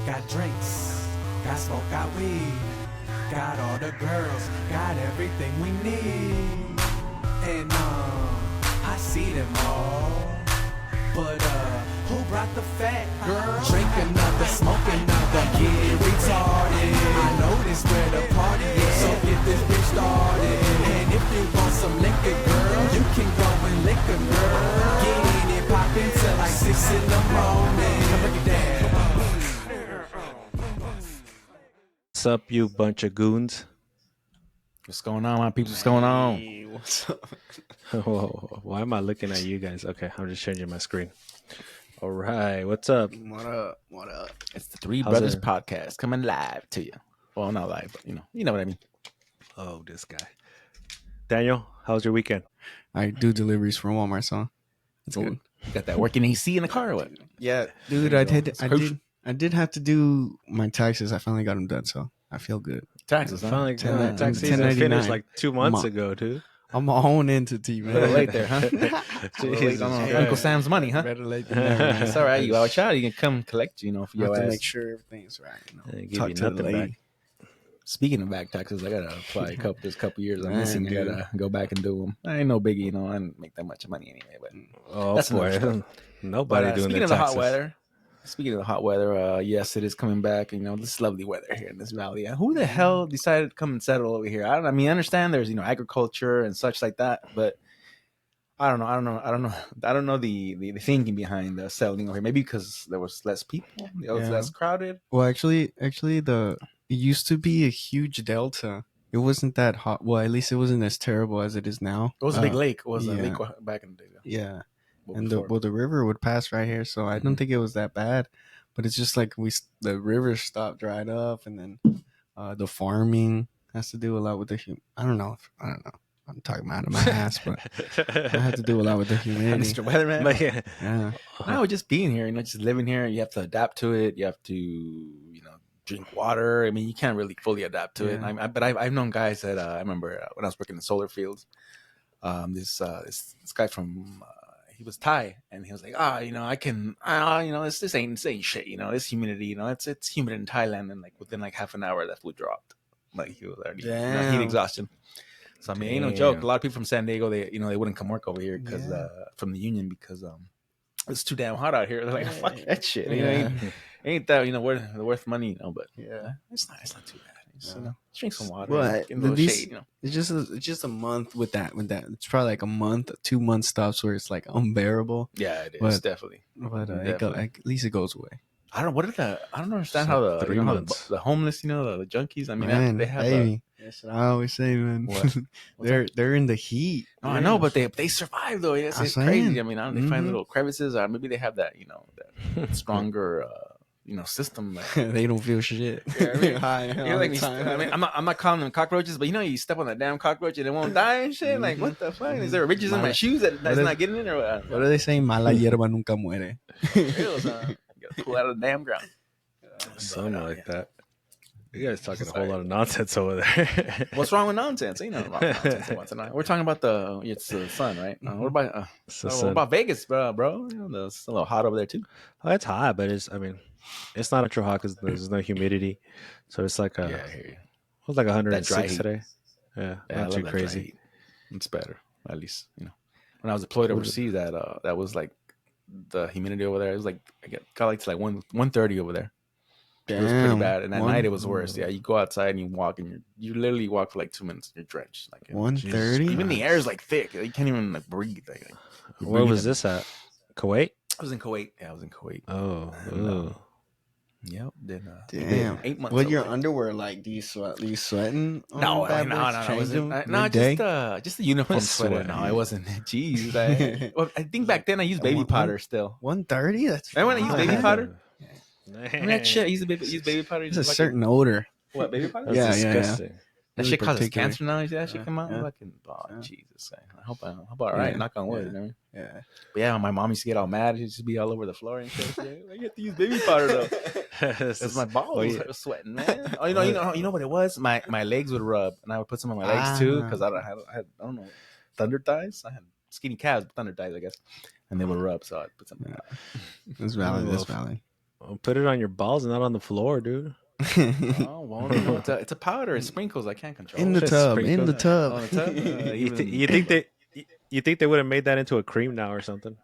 Got drinks, got smoke, got weed, got all the girls, got everything we need. And I see them all, but who brought the fat girl? Drink another, smoke another, get retarded. I know this where the party is, so get this bitch started. And if you want some liquor, girl, you can go and lick a girl. Get in and pop till like 6 in the morning. Break it down. What's up, you bunch of goons? What's going on, my people? What's going on? What's up? Whoa, why am I looking at you guys? Okay, I'm just changing my screen. All right, what's up? What up? What up? It's the Three How's Brothers it? Podcast coming live to you. Well, not live, but you know what I mean. Oh, this guy. Daniel, how's your weekend? I do deliveries from Walmart, so it's good. You got that working AC in the car or what? Yeah, dude, There I you go. did. It's I crucial. did. I did have to do my taxes. I finally got them done, so I feel good. Taxes, huh? Finally, 10, tax season 1099. finished like 2 months Mo- ago, dude. I'm a whole entity, A little man. late there, huh? A little late Jesus on Christ. Uncle Sam's money, huh? Better late than never. man. It's all right. You our child. You can come collect, for I have your to ass. make sure everything's right. They give Talk you to the nothing lady. back. Speaking of back taxes, I gotta apply this couple years. I'm Man, missing. I dude. gotta go back and do them. I ain't no biggie, I didn't make that much money anyway. But Oh, That's another boy. story. Nobody doing speaking their of the taxes. hot weather, yes, it is coming back. This lovely weather here in this valley. Who the hell decided to come and settle over here? I understand there's agriculture and such like that, but I don't know the thinking behind settling over here. Maybe because there was less people, it was Yeah. less crowded. Well, actually, it used to be a huge delta. It wasn't that hot. Well, at least it wasn't as terrible as it is now. It was a big lake. It was a yeah. lake back in the day. Yeah. Well, And before. the river would pass right here, so I don't Mhm. think it was that bad. But it's just like the river stopped, dried up, and then the farming has to do a lot with the I don't know. I'm talking out of my ass, but I had to do a lot with the humidity. Mr. Weatherman. But yeah, Yeah, No, just being here, just living here, you have to adapt to it. You have to, drink water. I mean, you can't really fully adapt to it. Yeah. But I've known guys that I remember when I was working in the solar fields. This guy from he was Thai, and he was like, I can, this ain't shit. This humidity, it's humid in Thailand, and like within like half an hour, that food dropped. Like he was already heat Damn. exhaustion. So I mean, ain't no joke. Damn. A lot of people from San Diego, they wouldn't come work over here because Yeah. from the union because it's too damn hot out here. They're like, fuck that shit. Yeah. Ain't that worth money? But yeah. it's not too bad. Just, Yeah. drink some water. But Get a little these- shade. It's just a month with that. It's probably like a month, 2 month stops where it's like unbearable. Yeah, it is But- definitely. But Definitely. at least it goes away. I don't. What are the? I don't understand So how the 3 how months. the homeless, the junkies. I mean, Man, they have. baby. That's what I always say, man. What? they're in the heat. No, I know, but they survive though. It's I'm crazy. saying. I mean, they find Mhm. little crevices, or maybe they have that that stronger system. Like, they don't feel shit. Yeah, I mean, High all like the time. I mean, I'm not calling them cockroaches, but you step on that damn cockroach and it won't die and shit. Like, what the fuck? Is there ridges in my shoes that's What not is- getting in or what? What are they saying? Mala hierba nunca muere. Real, son. You gotta pull out of the damn ground. something But, like yeah. that. You guys talking a Sorry. whole lot of nonsense over there. What's wrong with nonsense? Ain't nothing wrong with nonsense about tonight. We're talking about it's the sun, right? What about So, what about Vegas, bro? It's a little hot over there too. oh, it's hot, but it's not ultra hot because there's no humidity. So it's like I hear you. it was like That dry 106 heat. today. Yeah, Yeah, I not love too that crazy. dry heat. It's better, at least When I was deployed overseas, that was like the humidity over there. It was like got like to like 130 over there. It was pretty bad, and at night it was worse. Yeah, you go outside and you walk, and you literally walk for like 2 minutes. You're drenched. Like 130. even the air is like thick. You can't even like breathe. You're Where was breathing. this at? Kuwait? I was in Kuwait. Yeah, I was in Kuwait. Oh, And, ooh. Yep. Then Damn. 8 months. What your over there. underwear like? Do you sweat? You sweating? on No, the bad no, boys? no, I Change wasn't. them No, midday? just the uniform sweater. Sweat. No, I wasn't. Jeez, I think back then I used baby One- powder still. 130. That's Remember when I used baby fine. powder? Remember that shit? I used baby powder. It's a Fucking- certain odor. what baby powder? That's Yeah, yeah, yeah. disgusting. That Really shit causes particular. cancer now. That shit Yeah, come out. yeah. Fucking Yeah. Jesus. I hope I'm all right. Yeah, Knock on wood. yeah. You know what I mean? Yeah. But yeah, my mom used to get all mad. She'd just be all over the floor and shit. I get to use baby powder though. Because my balls Oh, yeah. were sweating, man. Oh, you know what it was? My legs would rub, and I would put some on my legs too, because I don't know, thunder thighs. I had skinny calves, but thunder thighs, I guess, and they would rub, so I'd put some. That's valid. That's valid. Put it on your balls and not on the floor, dude. Oh, well, you know, it's a powder. It sprinkles. I can't control. In the Just tub, in the sprinkle. tub. On the tub? You think they would have made that into a cream now or something?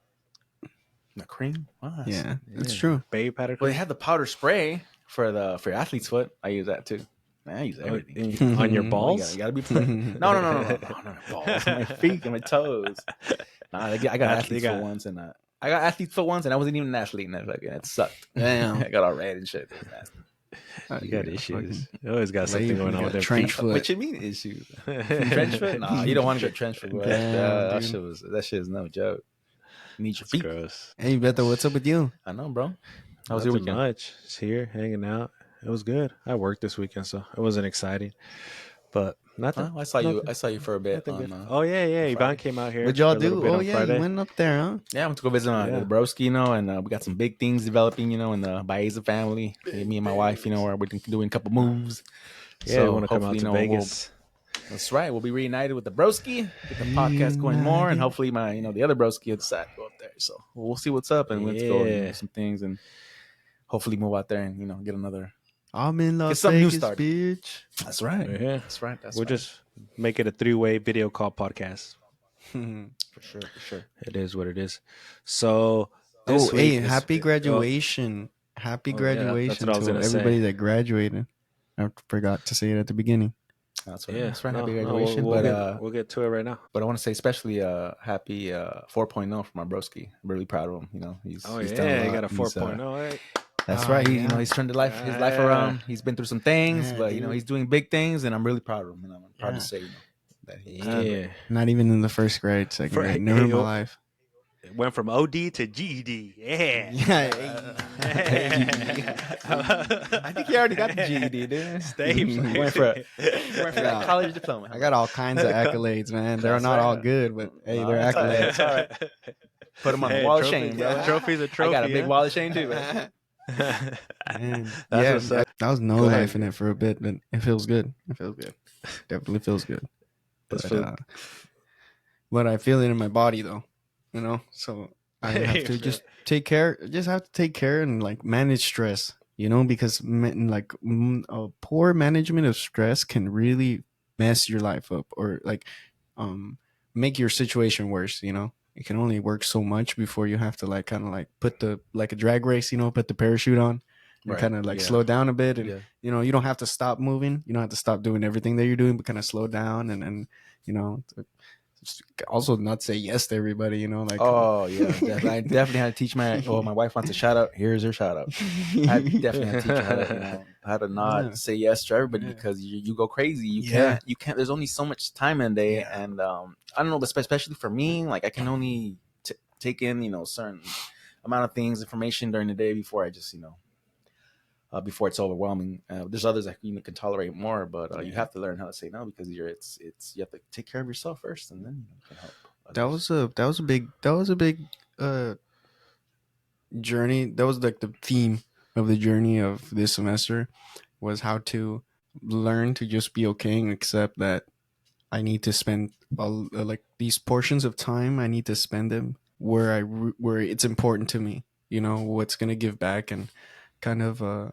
the cream? What? Yeah, it's Yeah. true. Baby powder Well, they cream. have the powder spray for your athlete's foot. I use that too. Man, I use Oh, everything. on your Oh, balls. you gotta be. No, balls, my feet, and my toes. Nah, I got athlete's foot once, and I got athlete's foot once, and I wasn't even an athlete, and it sucked. Damn. I got all red and shit. It was nasty. You got Yeah, issues. fucking- You always got something you going on got with their trench feet. foot. What you mean issues? Trench foot? Nah, you don't want to get trench foot. Bro. Damn, That shit is no joke. You need your It's feet. gross. Hey, Beto, what's up with you? I know, bro. How was your Nothing weekend? much. Just here hanging out. It was good. I worked this weekend, so it wasn't exciting. But nothing. Huh? I saw you. nothing- I saw you for a bit. nothing On, good. Oh yeah, yeah. Ivan Friday. came out here. What'd y'all for a little do? bit Oh on yeah, Friday. you went up there, huh? Yeah, I went to go visit Yeah. the broski, you know, and we got some big things developing, you know, in the Baeza family. Me and my wife, you know, we're doing a couple moves. Yeah, So I want to come out hopefully, to you know, Vegas. That's right. We'll be reunited with the broski, get the podcast going more, and Reunited. hopefully the other broski will decide to go up there. So we'll see what's up, and let's go and Yeah. do some things, and hopefully move out there and get another. I'm in Las something new Vegas, started. bitch. That's right. Yeah. That's right. That's We'll right. just make it a 3-way video call podcast. for sure. It is what it is. So, Oh, this hey, week is- happy graduation. Happy Oh, yeah, that's graduation what I was to gonna everybody say. that graduated. I forgot to say it at the beginning. That's right. Yeah, That's right. no, Happy no, graduation. we'll get to it right now. But I want to say especially happy 4.0 for my broski. I'm really proud of him. You know, he's Oh he's done yeah, a you lot. got a He's, 4.0. Right? That's Oh, right. He, yeah. he's turned his life Yeah. around. He's been through some things, Yeah, but dude. he's doing big things, and I'm really proud of him. And I'm proud Yeah. to say, that he's Yeah, Not even in the first grade, second For- grade. Never in my hey, life. it went from OD to GED. Yeah. I think he already got the GED, dude. Stapes. went for that college diploma. I got all kinds of accolades, man. They're That's not all right. good, but hey, No, they're that's all right. accolades. It's all right. Put him on the wall of shame, bro. Trophy's a trophy. I got a big huh? wall of shame too, man. Man. That's Yeah, what's up. that was no Go ahead. life in it for a bit, but it feels good. It feels good. Definitely feels good. It's But, feel- but I feel it in my body though, so I have to just take care. Just have to take care and like manage stress, because a poor management of stress can really mess your life up or like make your situation worse. It can only work so much before you have to like kind of like put the like a drag race, put the parachute on and Right. kind of like Yeah. slow down a bit and Yeah. you don't have to stop moving. You don't have to stop doing everything that you're doing, but kind of slow down and also not say yes to everybody. Like Oh yeah, I definitely had to teach my wife wants a shout out. Here's her shout out. I definitely had to teach her how to not Yeah. say yes to everybody Yeah. because you go crazy. Yeah. You can't. There's only so much time in a day, and I don't know, but especially for me, like I can only take in certain amount of things, information during the day before I just before it's overwhelming. There's others that can tolerate more, but you have to learn how to say no because you have to take care of yourself first, and then you can help. that was a big journey. That was like the theme of the journey of this semester was how to learn to just be okay and accept that I need to spend like these portions of time. I need to spend them where it's important to me. What's gonna give back and kind of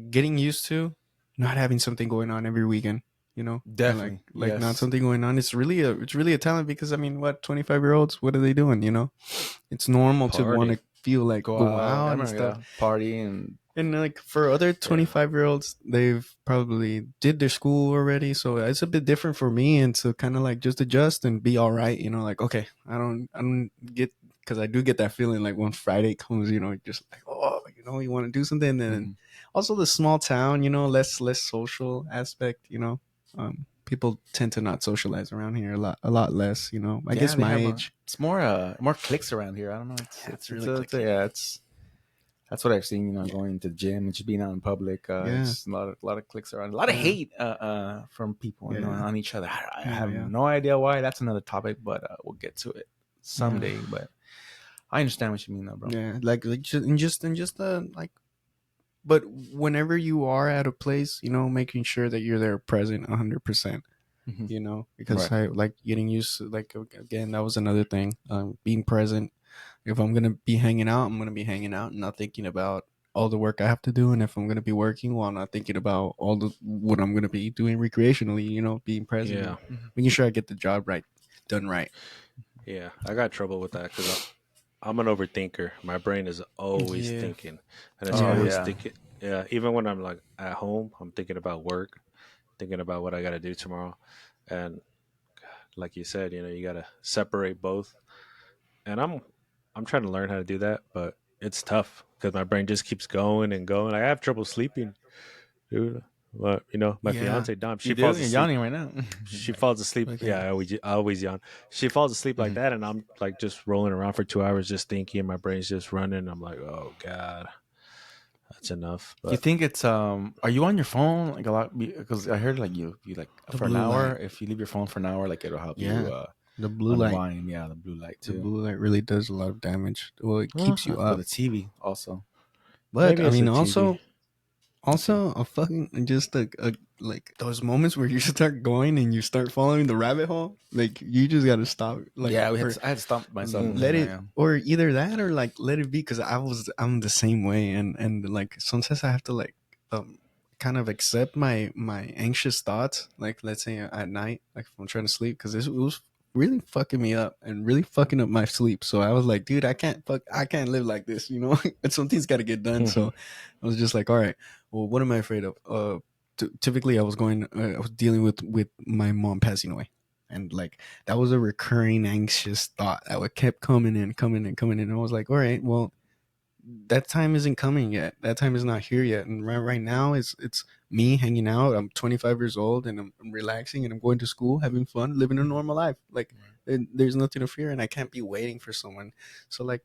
getting used to not having something going on every weekend. Definitely, like yes. not something going on. It's really a talent because 25-year-olds, what are they doing? It's normal to Party. want to feel like Go go out, out I and remember, stuff. party and And like for other 25-year-olds, they've probably did their school already, so it's a bit different for me, and to kind of like just adjust and be all right. Like okay, I don't get because I do get that feeling like when Friday comes, just like you want to do something, and then also the small town, less social aspect, people tend to not socialize around here a lot less, I guess they my have age. it's more clicks around here. I don't know. It's really clicky. That's what I've seen. Going to the gym and just being out in public. It's a lot of clicks around. A lot of hate from people on each other. I have no idea why. That's another topic, but we'll get to it someday. But I understand what you mean, though, bro. Yeah, like just like, but whenever you are at a place, making sure that you're there present 100%. Mhm. Because Right. I like getting used to, like, again, that was another thing, being present. If I'm gonna be hanging out, I'm gonna be hanging out and not thinking about all the work I have to do, and if I'm gonna be working, while not thinking about all the what I'm gonna be doing recreationally. Being present, Yeah, and making sure I get the job done right. yeah. I got trouble with that because I'm an overthinker. My brain is always Yeah. thinking, and it's Oh always yeah. thinking. Yeah, even when I'm like at home, I'm thinking about work, thinking about what I got to do tomorrow, and like you said, you got to separate both. And I'm trying to learn how to do that, but it's tough because my brain just keeps going and going. I have trouble sleeping, dude. But my Yeah. fiance Dom, You she do? falls You're asleep. yawning right now. She falls asleep. Yeah, Okay. I always yawn. She falls asleep like Mhm. that, and I'm like just rolling around for 2 hours, just thinking. My brain's just running. I'm like, oh god, that's enough. You But think it's Are you on your phone like a lot? Because I heard like you like The for an blue hour. light. If you leave your phone for an hour, like it'll help you Yeah. The blue light. unwind. Yeah, the blue light The too. blue light really does a lot of damage. Well, it keeps you With up. the TV also. But maybe I it's mean, the TV. also a fucking just like those moments where you start going and you start following the rabbit hole. Like you just gotta stop. Like Yeah, or I had to stop myself from let doing that. it, Yeah. or either that or like let it be, because I'm the same way, and like sometimes I have to like kind of accept my anxious thoughts, like let's say at night, like if I'm trying to sleep, because it was really fucking me up and really fucking up my sleep. So I was like, dude, I can't live like this, and something's got to get done. So I was just like, all right, well, what am I afraid of? Typically I was dealing with my mom passing away, and like that was a recurring anxious thought that would kept coming and coming and coming in. And I was like, all right, well, that time isn't coming yet. That time is not here yet. And right now it's me hanging out. I'm 25 years old, and I'm relaxing, and I'm going to school, having fun, living a normal life. Like there's nothing to fear, and I can't be waiting for someone. So like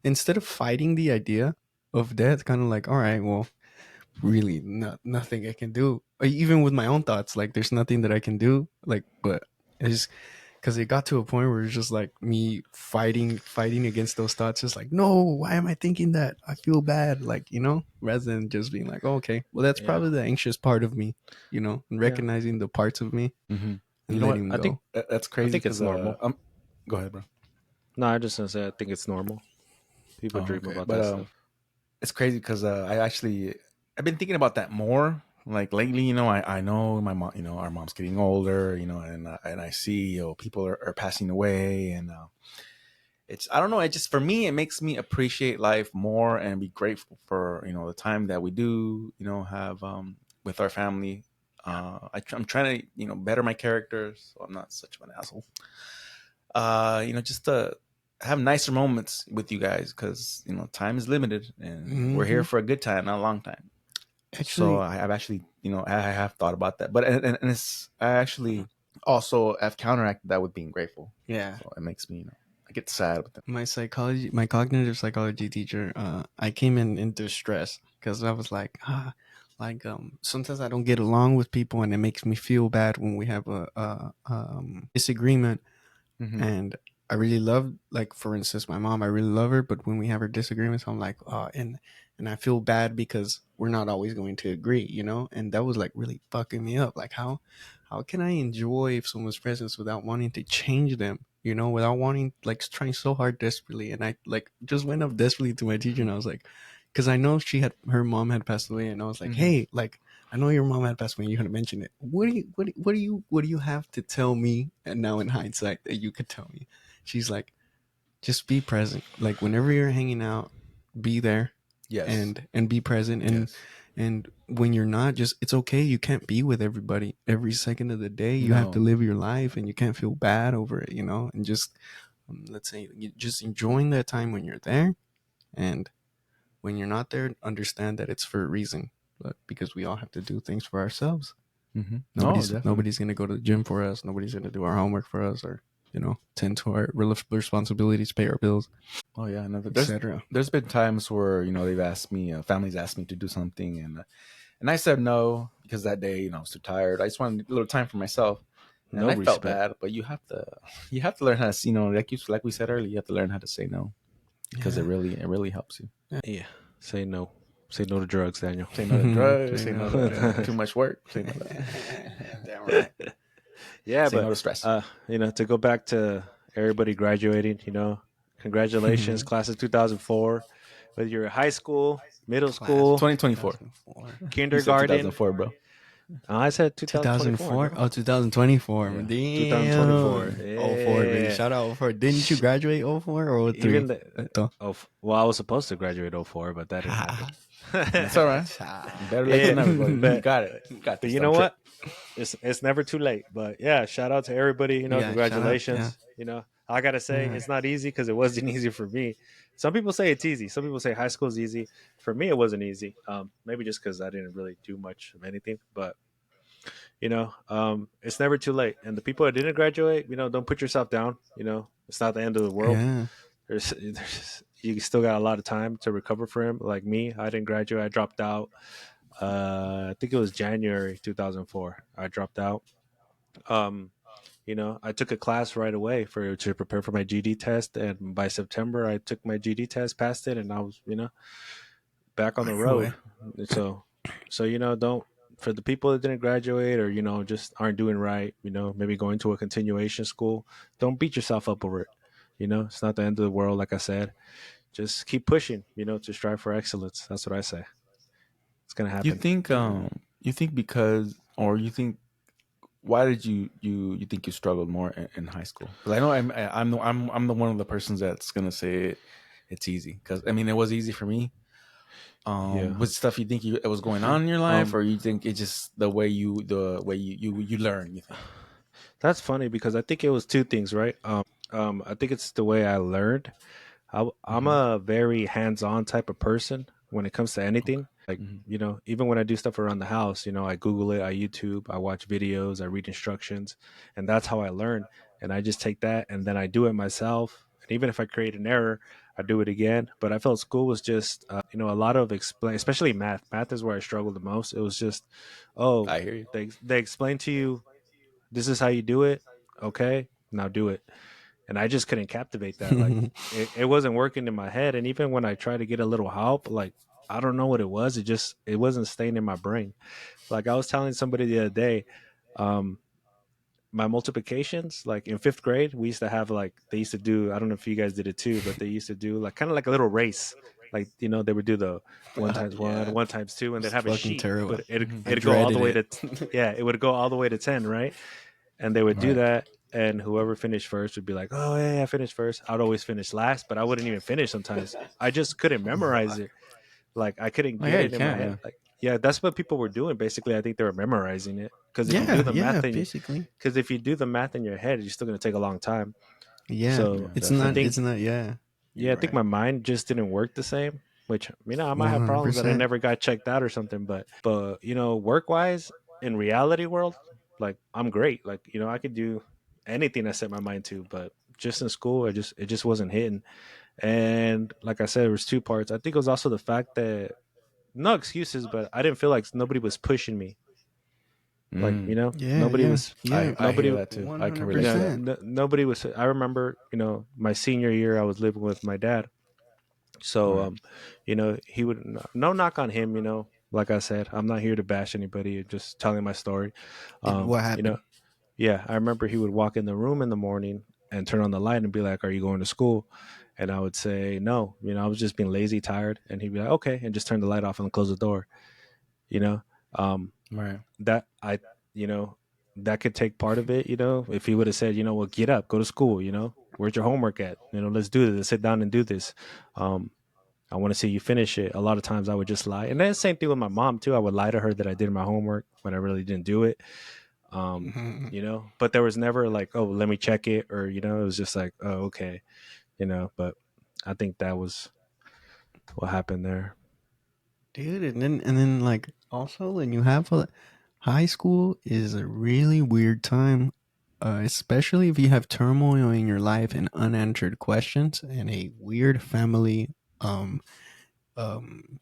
instead of fighting the idea of death, kind of like, all right, well, really nothing I can do. Even with my own thoughts, like there's nothing that I can do. Like, but it's because it got to a point where it's just like me fighting against those thoughts. Just like, no, why am I thinking that? I feel bad, like, rather than just being like, oh, okay, well, that's Yeah, probably the anxious part of me, and yeah. recognizing the parts of me Hmm. You and know what? letting them I think go. That's I crazy think it's because normal. go ahead, bro. No, I just gonna say I think it's normal. People Oh, dream okay. about But that stuff. it's crazy because I've been thinking about that more. Like lately, I know my mom, our mom's getting older, and I see, people are passing away, and it's I don't know. It just for me, it makes me appreciate life more and be grateful for the time that we do, have with our family. I'm trying to better my character, so I'm not such of an asshole. Just to have nicer moments with you guys because time is limited and we're here Hmm. for a good time, not a long time. So Actually, I've actually, I have thought about that, but and it's I actually also have counteracted that with being grateful. yeah. So it makes me, I get sad with them. My cognitive psychology teacher, I came in distress because I was like, like sometimes I don't get along with people, and it makes me feel bad when we have a disagreement. Mm-hmm. And I really love, like, for instance, my mom, I really love her, but when we have our disagreements, I'm like, and I feel bad because we're not always going to agree, and that was like really fucking me up. Like, how can I enjoy someone's presence without wanting to change them, without wanting, like, trying so hard desperately. And I like just went up desperately to my teacher, and I was like, because I know her mom had passed away, and I was like, Mm-hmm. hey, like, I know your mom had passed away. You had mentioned it. What do you have to tell me? And now in hindsight, that you could tell me. She's like, just be present. Like whenever you're hanging out, be there Yes. and be present. And Yes. and when you're not, just it's okay. You can't be with everybody every second of the day. You have to No. live your life, and you can't feel bad over it. And just let's say you just enjoying that time when you're there, and when you're not there, understand that it's for a reason. But because we all have to do things for ourselves. Mm-hmm. No, Nobody's definitely. nobody's gonna go to the gym for us. Nobody's gonna do our homework for us, or tend to our responsibilities, pay our bills, Oh yeah. No, etc. there's been times where they've asked me, families asked me to do something, and I said no because that day I was too tired. I just wanted a little time for myself, and No I felt respect. bad. But you have to learn how to like we said earlier, you have to learn how to say no because Yeah. it really helps you. Yeah. Say no. Say no to drugs, Daniel. Say no to drugs. Say Say no no to to too much work. Say no to Damn right. Yeah, say no but to stress. to go back to everybody graduating, congratulations, class of 2004. whether you're high school, middle Class of school, 2024. 2004. You said kindergarten. 2004, bro. I said 2024, 2004? bro. Oh, 2024. Yeah. Damn. 2024. Oh 04, baby. Yeah. Shout out 04. Didn't you graduate 04 or 03? Even the well, I was supposed to graduate 04, but that didn't happen. That's all right. Better late Yeah, than never, bro. You but got it. You got but this. you know what? It's never too late. But yeah, shout out to everybody. You know, Yeah, shout out, congratulations. yeah. You know, I gotta say Yeah. it's not easy because it wasn't easy for me. Some people say it's easy. Some people say high school is easy. For me, it wasn't easy. Maybe just because I didn't really do much of anything. But you know, it's never too late. And the people that didn't graduate, you know, don't put yourself down. You know, it's not the end of the world. Yeah. There's you still got a lot of time to recover for him. Like me, I didn't graduate. I dropped out. I think it was January 2004. I dropped out. Um, you know, I took a class right away for to prepare for my GD test, and by September, I took my GD test, passed it, and I was, you know, back on the Right road. away. So you know, don't for the people that didn't graduate or you know just aren't doing right, you know, maybe going to a continuation school, don't beat yourself up over it. You know, it's not the end of the world. Like I said, just keep pushing. You know, to strive for excellence. That's what I say. It's gonna You happen. think because, or you think, why did you think you struggled more in high school? Because I know I'm the one of the persons that's gonna say it's easy, because I mean it was easy for me. Yeah. Was stuff you think it was going on in your life, Um, or you think it's just the way you learn? You think? that's funny because I think it was two things, right? I think it's the way I learned. I'm Mhm. a very hands-on type of person when it comes to Okay. anything. Like, Mhm. you know, even when I do stuff around the house, you know, I Google it, I YouTube, I watch videos, I read instructions, and that's how I learn. And I just take that and then I do it myself. And even if I create an error, I do it again. But I felt school was just, you know, a lot of explain, especially math. Math is where I struggled the most. It was just, oh, I hear you. they explain to you, this is how you do it. Okay, now do it. And I just couldn't captivate that. Like it wasn't working in my head. And even when I tried to get a little help, like I don't know what it was. It wasn't staying in my brain. Like I was telling somebody the other day, um, my multiplications, like in fifth grade, we used to have like they used to do. I don't know if you guys did it too, but they used to do like kind of like a little race. Like you know, they would do the one times one, Yeah. one times two, and they'd It's have a fucking sheet, terrible. but it Mhm. I it'd go all the dreaded way it. to yeah, it would go all the way to 10, right? And they would do Right. that, and whoever finished first would be like, "Oh yeah, I finished first." I'd always finish last, but I wouldn't even finish sometimes. I just couldn't memorize it. Like I couldn't Oh get yeah, you it in my can. head. Yeah. Like yeah, that's what people were doing. Basically, I think they were memorizing it because if you do Yeah, the yeah, math in basically. because if you do the math in your head, you're still gonna take a long time. Yeah. Yeah. So It's I not Definitely. think it's not yeah. yeah, You're I think right. my mind just didn't work the same. Which you know, I might have problems that I 100%. never got checked out or something. But you know, work wise in reality world, like I'm great. Like you know, I could do anything I set my mind to. But just in school, it just wasn't hitting. And like I said, there was two parts. I think it was also the fact that no excuses, but I didn't feel like nobody was pushing me. Like you Mm. know, Yeah, nobody yeah. was Yeah. I hear nobody. that too. I can You relate to know, that. 100%. nobody was. I remember, you know, my senior year, I was living with my dad. So, Right. you know, he would no knock on him. You know, like I said, I'm not here to bash anybody. Just telling my story. What You know, happened? yeah, I remember he would walk in the room in the morning and turn on the light and be like, "Are you going to school?" And I would say, "No." You know, I was just being lazy, tired, and he'd be like, "Okay," and just turn the light off and close the door. You know, um, Right. that I, you know, that could take part of it. You know, if he would have said, you know, well, get up, go to school. You know, where's your homework at? You know, let's do this. Let's sit down and do this. Um, I want to see you finish it. A lot of times I would just lie. And then same thing with my mom too. I would lie to her that I did my homework when I really didn't do it. Um, Mhm. you know, but there was never like, oh, let me check it or, you know, it was just like, oh, okay, you know, but I think that was what happened there. Dude, and then like also when you have a high school is a really weird time, especially if you have turmoil in your life and unanswered questions and a weird family um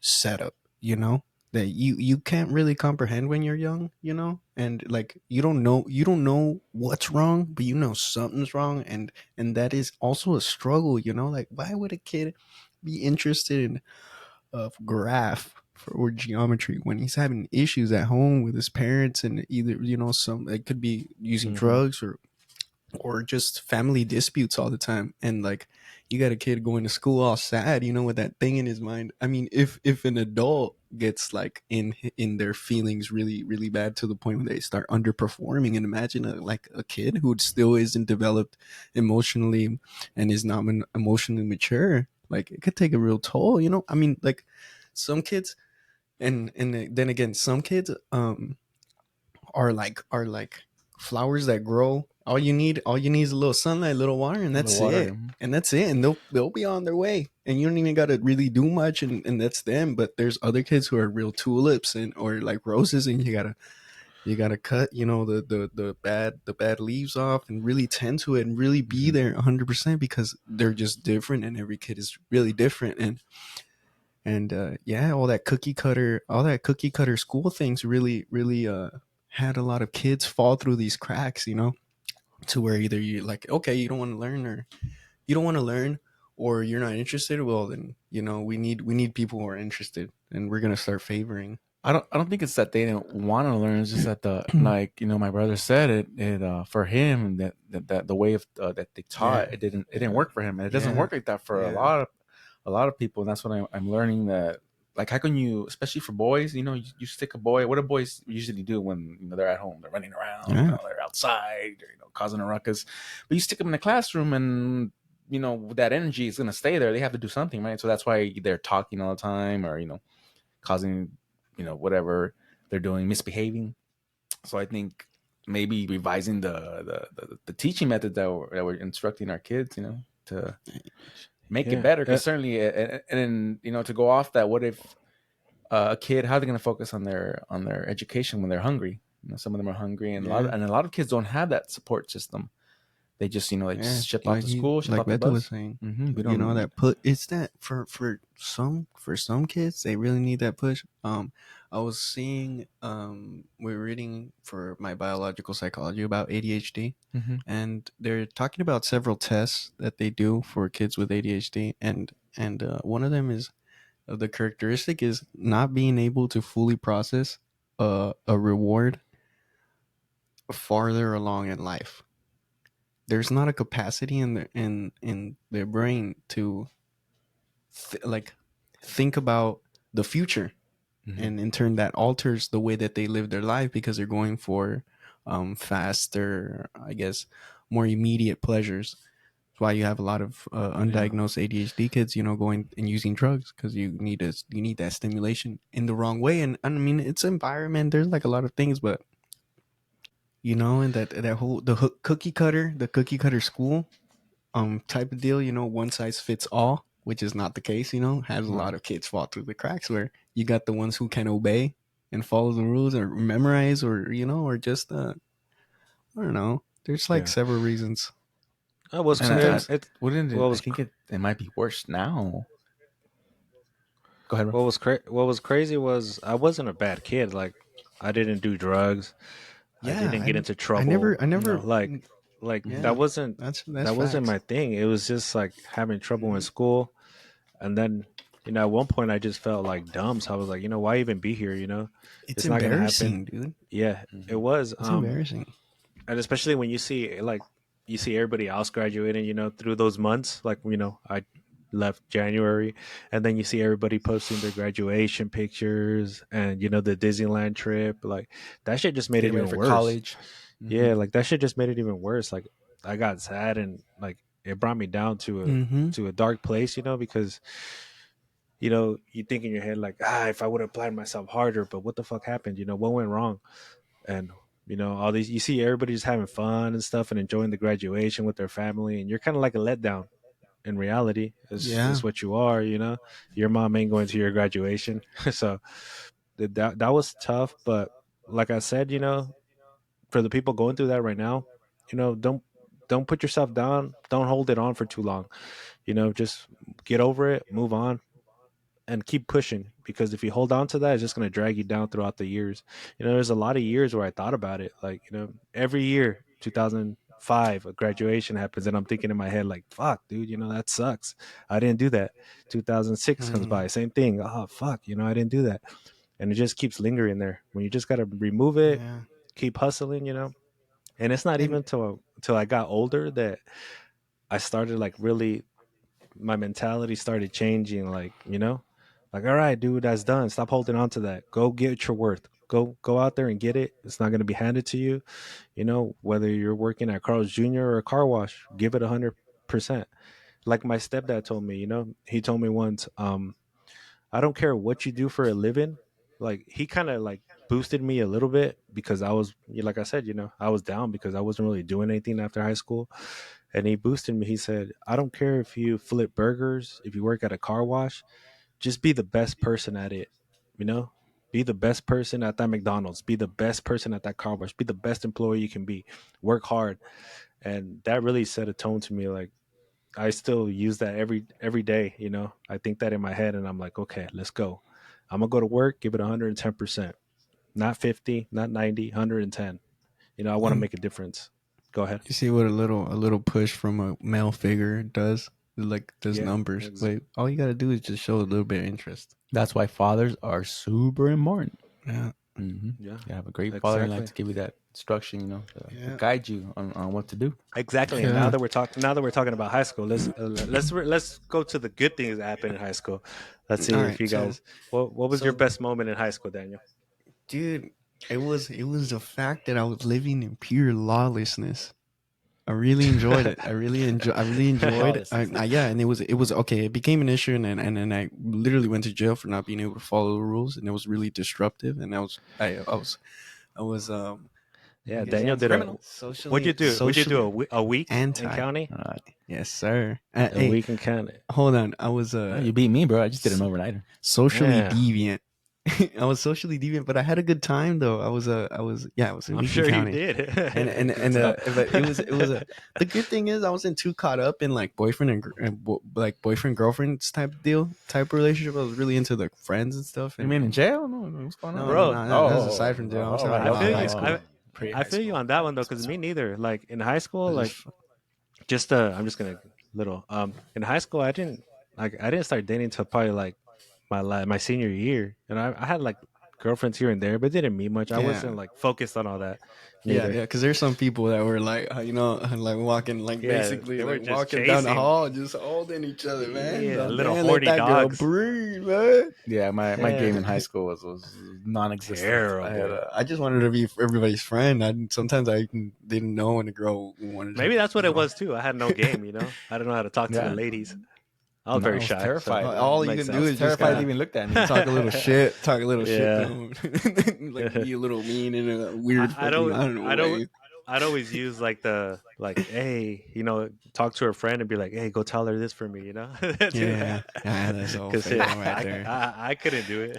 setup, you know, that you can't really comprehend when you're young, you know, and like you don't know what's wrong, but you know something's wrong, and that is also a struggle, you know, like why would a kid be interested in of graph or geometry when he's having issues at home with his parents and either you know some it could be using Hmm. drugs or or just family disputes all the time, and like you got a kid going to school all sad, with that thing in his mind. I mean, if an adult gets like in their feelings really really bad to the point where they start underperforming, and imagine like a kid who still isn't developed emotionally and is not emotionally mature, like it could take a real toll. I mean, like some kids, and then again, some kids are like flowers that grow. All you need is a little sunlight, a little water, and A little that's water. it. And that's it. And they'll be on their way. And you don't even gotta really do much, and that's them. But there's other kids who are real tulips and or like roses, and you gotta cut, the bad leaves off and really tend to it and really be Mhm. there 100% because they're just different, and every kid is really different. And yeah, all that cookie cutter school things really really had a lot of kids fall through these cracks, to where either you like, okay, you don't want to learn, or you don't want to learn, or you're not interested. Well, then we need people who are interested, and we're gonna start favoring. I don't think it's that they didn't want to learn. It's just that the like my brother said it for him that the way of that they Yeah, taught it didn't yeah, work for him, and it doesn't yeah, work like that for a yeah. lot of people. And that's what I'm learning, that like how can you, especially for boys, you stick a boy. What do boys usually do when they're at home? They're running around, Yeah. they're outside, causing a ruckus. But you stick them in the classroom, and that energy is gonna stay there. They have to do something, right? So that's why they're talking all the time, or causing whatever they're doing, misbehaving. So I think maybe revising the teaching method that we're instructing our kids, to make it Yeah. better. Because certainly, and then to go off that, what if a kid, how are they going to focus on their education when they're hungry? Some of them are hungry, and Yeah. a lot of kids don't have that support system. They just they Yeah, just ship off to school, ship like off the Beto was bus. saying, We don't. that put it's that for some kids they really need that push. I was seeing we're reading for my biological psychology about ADHD, Mhm. and they're talking about several tests that they do for kids with ADHD, and one of them is the characteristic is not being able to fully process a reward farther along in life. There's not a capacity in their brain to like think about the future, Mhm. and in turn that alters the way that they live their life because they're going for faster, I guess, more immediate pleasures. That's why you have a lot of Yeah. undiagnosed ADHD kids, going and using drugs because you need that stimulation in the wrong way. And I mean, it's environment. There's like a lot of things, but and that whole the cookie cutter school type of deal, one size fits all, which is not the case, has a lot Right. of kids fall through the cracks where you got the ones who can obey and follow the rules or memorize, or just I don't know. There's like Yeah. several reasons. And I Sometimes It wouldn't what it, I was think cr- it might be worse now. Go ahead, bro. what was crazy was I wasn't a bad kid. Like I didn't do drugs. I yeah, didn't get into I trouble. never I never Like Mhm. yeah, that wasn't that's that wasn't facts. my thing. It was just like having trouble in Mhm. school, and then at one point I just felt like dumb. So I was like, why even be here? It's It's not gonna happen. embarrassing, dude. Yeah, it Mhm. was. It's embarrassing. And especially when you see everybody else graduating, through those months. Like I left January, and then you see everybody posting their graduation pictures, and the Disneyland trip. Like that shit just made it Getting ready even for worse. college. Yeah, Mhm. like that shit just made it even worse. Like I got sad, and like it brought me down Mm-hmm. to a dark place, because you think in your head like, if I would have applied myself harder, but what the fuck happened? What went wrong? And all these, you see everybody just having fun and stuff and enjoying the graduation with their family, and you're kind of like a letdown. In reality, Yeah. is what you are. Your mom ain't going to your graduation, so that was tough. But like I said, for the people going through that right now, don't put yourself down. Don't hold it on for too long. Just get over it, move on, and keep pushing. Because if you hold on to that, it's just going to drag you down throughout the years. There's a lot of years where I thought about it. Like every year, 2005, a graduation happens, and I'm thinking in my head like, "Fuck, dude, that sucks. I didn't do that." 2006 comes by, Mm, same thing. Oh fuck, I didn't do that, and it just keeps lingering there. When you just got to remove it, yeah. keep hustling, and it's not And even to till I got older that I started like really my mentality started changing. Like like all right, dude, that's done. Stop holding on to that. Go get your worth. Go out there and get it. It's not going to be handed to you. Whether you're working at Carl's Jr. or a car wash, give it 100%. Like my stepdad told me, he told me once, I don't care what you do for a living. Like he kind of like boosted me a little bit because I was, like I said, I was down because I wasn't really doing anything after high school. And he boosted me. He said, I don't care if you flip burgers, if you work at a car wash, just be the best person at it. You know, be the best person at that McDonald's, be the best person at that car wash, be the best employee you can be, work hard. And that really set a tone to me. Like I still use that every day. I think that in my head, and I'm like, okay, let's go. I'm gonna go to work, give it 110%, not 50, not 90, 110. I want to Um, make a difference. Go ahead. You see what a little push from a male figure does? Like does Yeah, numbers. Wait, all you gotta do is just show a little bit of interest. That's why fathers are super important. Yeah. Yeah, you have a great father in life Exactly. to give you that instruction, to Yeah. guide you on what to do. Exactly. And Yeah. now that we're talking about high school, let's go to the good things that happened in high school. Let's see All if right. you guys. What was your So best moment in high school, Daniel? dude, it was the fact that I was living in pure lawlessness. I really enjoyed it. I really enjoyed it. Lawlessness. Yeah, and it was okay. It became an issue, and then I literally went to jail for not being able to follow the rules, and it was really disruptive. And I was Yeah, guess Daniel did a. socially What'd you do? Would you do socially a week in anti. county? Yes, sir. A Hey, week in county. hold on. I was You beat me, bro. I just did an overnighter. socially Yeah. deviant. I was socially deviant, but I had a good time though. I was in I'm Lincoln sure you County. did. But the good thing is I wasn't too caught up in like boyfriend girlfriends type relationship. I was really into like friends and stuff. You And mean in jail? No, what's going on? Bro. that's aside from jail. I'm talking I about feel high you. school. I feel you on that one though, because me neither. Like in high school, I like just- I'm just gonna little in high school I didn't start dating until probably like my senior year, and I had like girlfriends here and there, but didn't mean much. I Yeah. wasn't like focused on all that. Yeah, neither. yeah, because there's some people that were like, like walking, like Yeah, basically they were like just walking down the chasing. hall, just holding each other, man. Yeah, Like, little man, horny let that girl dogs. breathe, man. Yeah, my Yeah. game in high school was non-existent. Terrible. I just wanted to be everybody's friend. Sometimes I didn't know when a girl wanted. Maybe that's what you it was too. I had no game, I don't know how to talk to Yeah. the ladies. I was very I was shy. so terrified. All you makes can sense. do is just Terrified kinda to even looked at me. talk a little shit, Yeah. shit, like be a little mean in a weird. I don't- I don't know. I don't- way. I'd always use like hey, talk to her friend and be like, hey, go tell her this for me, Yeah, that's all 'Cause, fake yeah, right there. I couldn't do it.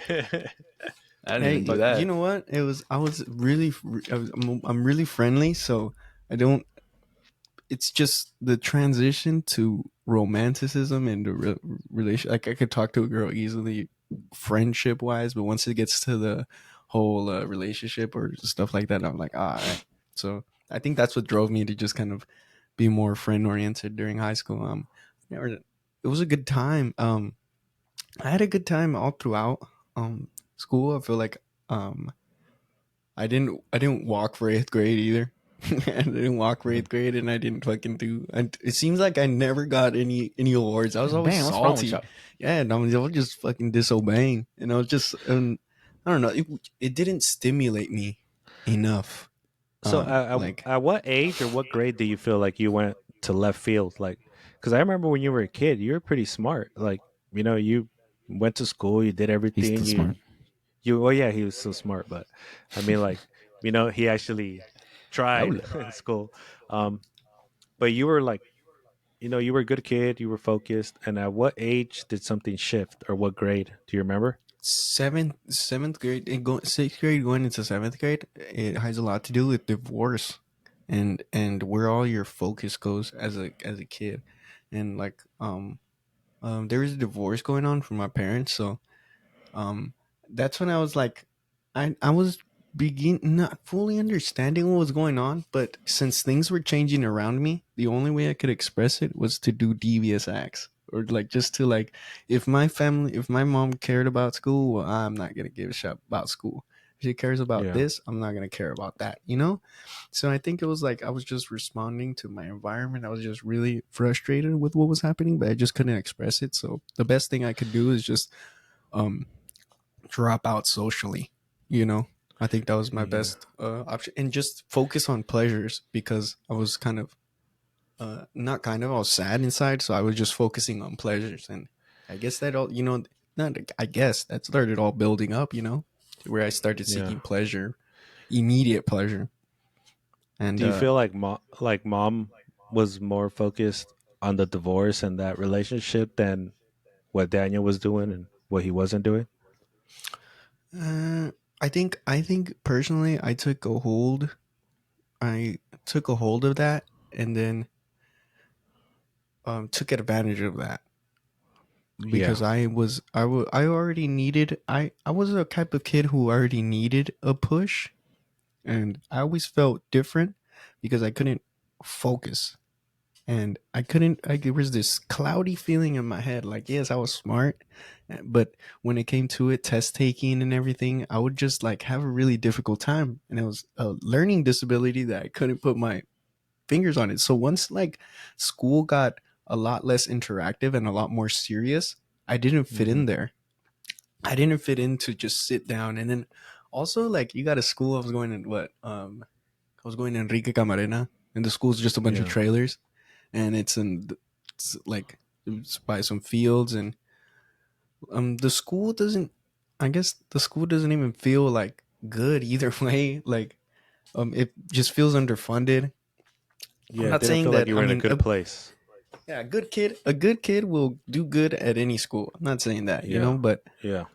I didn't Hey, even do that. you know what? I was really I'm really friendly, so I don't. It's just the transition to romanticism and the relation. Like I could talk to a girl easily, friendship wise, but once it gets to the whole relationship or stuff like that, I'm like, all right. So I think that's what drove me to just kind of be more friend oriented during high school. Never. It was a good time. I had a good time all throughout school. I feel like I didn't walk for 8th grade either. I didn't walk for 8th grade, and I didn't fucking do. It seems like I never got any awards. I was always Damn, what's wrong with salty. y'all? Yeah, and I was just fucking disobeying, and I was just I don't know. It didn't stimulate me enough. So, like at what age or what grade do you feel like you went to left field? Like, because I remember when you were a kid, you were pretty smart. Like, you went to school, you did everything. He's too smart. Well, yeah, he was so smart, but I mean, like, he actually tried in school. But you were like, you were a good kid, you were focused. And at what age did something shift, or what grade? Do you remember? seventh grade and 6th grade going into 7th grade, it has a lot to do with divorce and where all your focus goes as a kid. And like there was a divorce going on from my parents, so that's when I was like, I was not fully understanding what was going on, but since things were changing around me, the only way I could express it was to do devious acts, or like just to like, if my mom cared about school, well, I'm not gonna give a shit about school. If she cares about Yeah. this, I'm not gonna care about that, you know? So I think it was like I was just responding to my environment. I was just really frustrated with what was happening, but I just couldn't express it. So the best thing I could do is just um drop out socially, you know? I think that was my Yeah. best option, and just focus on pleasures because I was kind of not kind of, I was sad inside, so I was just focusing on pleasures, and I guess that all, you know, not I guess that started all building up, you know, to where I started Yeah. seeking pleasure, immediate pleasure, and Do you feel like mom was more focused on the divorce and that relationship than what Daniel was doing and what he wasn't doing? uh, I think personally, I took a hold of that, and then took advantage of that Yeah. because I already needed I was a type of kid who already needed a push, and I always felt different because I couldn't focus, and there was this cloudy feeling in my head, like, yes, I was smart, but when it came to it, test taking and everything, I would just like have a really difficult time, and it was a learning disability that I couldn't put my fingers on it. So once like school got a lot less interactive and a lot more serious, I didn't fit Hmm. in there. I didn't fit in to just sit down. And then also, like, you got a school, I was going in what I was going to Enrique Camarena, and the school's just a bunch of Yeah. trailers, and it's like it's by some fields, and the school doesn't, I guess the school doesn't even feel like good either way. Like, it just feels underfunded. I'm Yeah. It not didn't saying feel like that. you I were in a mean, good place. yeah, a good kid will do good at any school. I'm not saying that, you Yeah. know, but Yeah.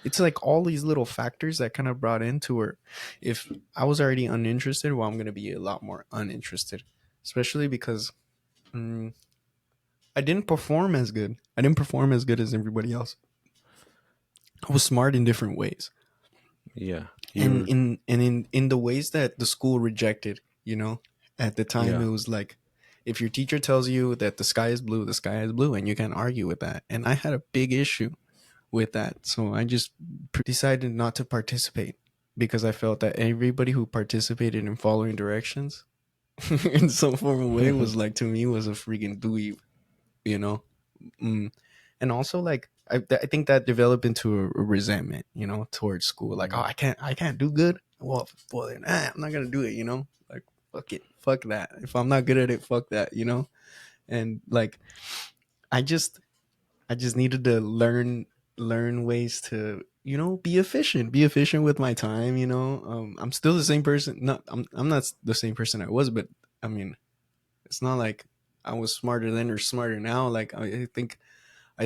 it's like all these little factors that kind of brought into where if I was already uninterested, well, I'm going to be a lot more uninterested, especially because mm, I didn't perform as good. I didn't perform as good as everybody else. I was smart in different ways, Yeah. and You. in the ways that the school rejected. You know, at the time Yeah. it was like, if your teacher tells you that the sky is blue, the sky is blue, and you can't argue with that. And I had a big issue with that, so I just decided not to participate because I felt that everybody who participated in following directions in some form of way was like, to me, was a freaking dweeb, you know. Mm. And also like I think that developed into a resentment, you know, towards school. Like, oh, Mm. I can't do good. Well then, I'm not gonna do it, you know. Like, fuck it, fuck that. If I'm not good at it, fuck that, you know. And like, I just I just needed to learn ways to, you know, be efficient with my time, you know. I'm still the same person. Not I'm not the same person I was, but I mean, it's not like I was smarter then or smarter now. Like, I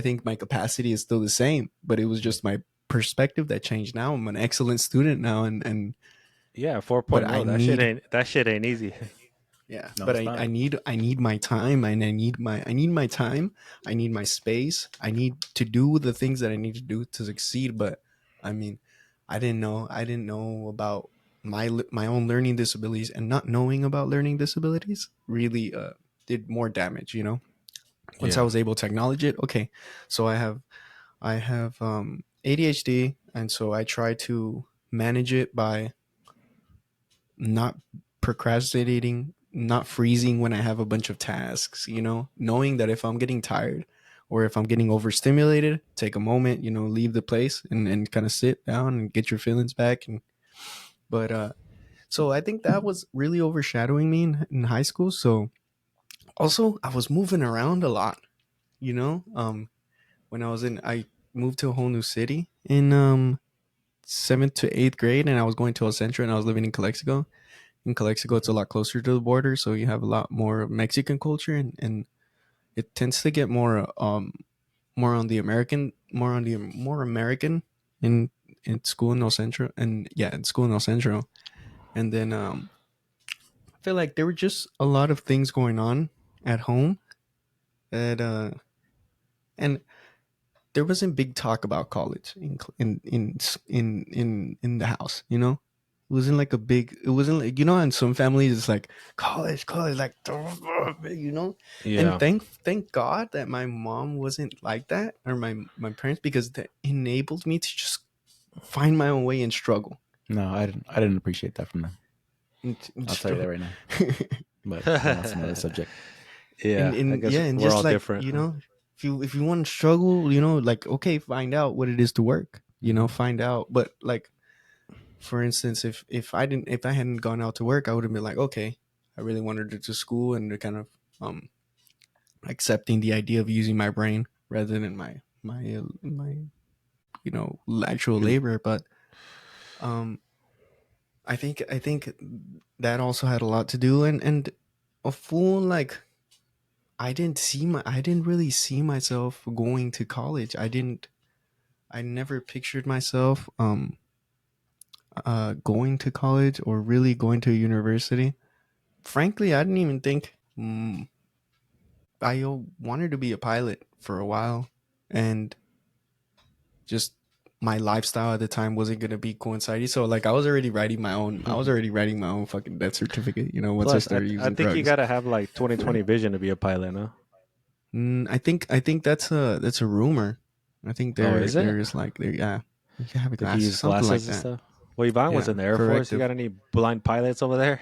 think my capacity is still the same, but it was just my perspective that changed. Now I'm an excellent student now, and Yeah. but 4.0. That shit ain't easy. yeah, No, but it's not. I need my time, and I need my time. I need my space. I need to do the things that I need to do to succeed. But I mean, I didn't know about my own learning disabilities, and not knowing about learning disabilities really did more damage. You know, once I Yeah. was able to acknowledge it, okay, so I have ADHD, and so I try to manage it by not procrastinating, not freezing when I have a bunch of tasks, you know, knowing that if I'm getting tired or if I'm getting overstimulated, take a moment, you know, leave the place, and kind of sit down and get your feelings back. And but so I think that was really overshadowing me in high school. So also I was moving around a lot, you know. When I moved to a whole new city in seventh to eighth grade, and I was going to El Centro, and I was living in Calexico. In Calexico, it's a lot closer to the border, so you have a lot more Mexican culture, and it tends to get more on the American, more American in school in El Centro, and yeah, in school in El Centro. And then I feel like there were just a lot of things going on at home that and there wasn't big talk about college in the house, you know. It wasn't like a big, it wasn't like, you know, in some families it's like college, like, you know. And Yeah. thank God that my mom wasn't like that, or my parents, because that enabled me to just find my own way and struggle. No, I didn't appreciate that from them. I'll tell you that right now. But that's another subject. Yeah, I guess and we're just all like different. if you want to struggle, like okay, find out what it is to work. Find out. But like, for instance, if I hadn't gone out to work, I would have been like, okay, I really wanted to go to school and to kind of accepting the idea of using my brain rather than my actual labor. But I think that also had a lot to do, and a fool like I didn't really see myself going to college. I never pictured myself going to college or really going to university. Frankly, I didn't even think I wanted to be a pilot for a while, and just my lifestyle at the time wasn't gonna be coinciding. So like I was already writing my own fucking death certificate. Once I Plus, started I using think you drugs. gotta have like 20/20 vision to be a pilot, no? I think that's a rumor. I think is it? there is like there yeah. You can have Did glasses, he use something glasses like and that. stuff? Well, Ivan was Yeah, in the Air Force. You corrective. got any blind pilots over there?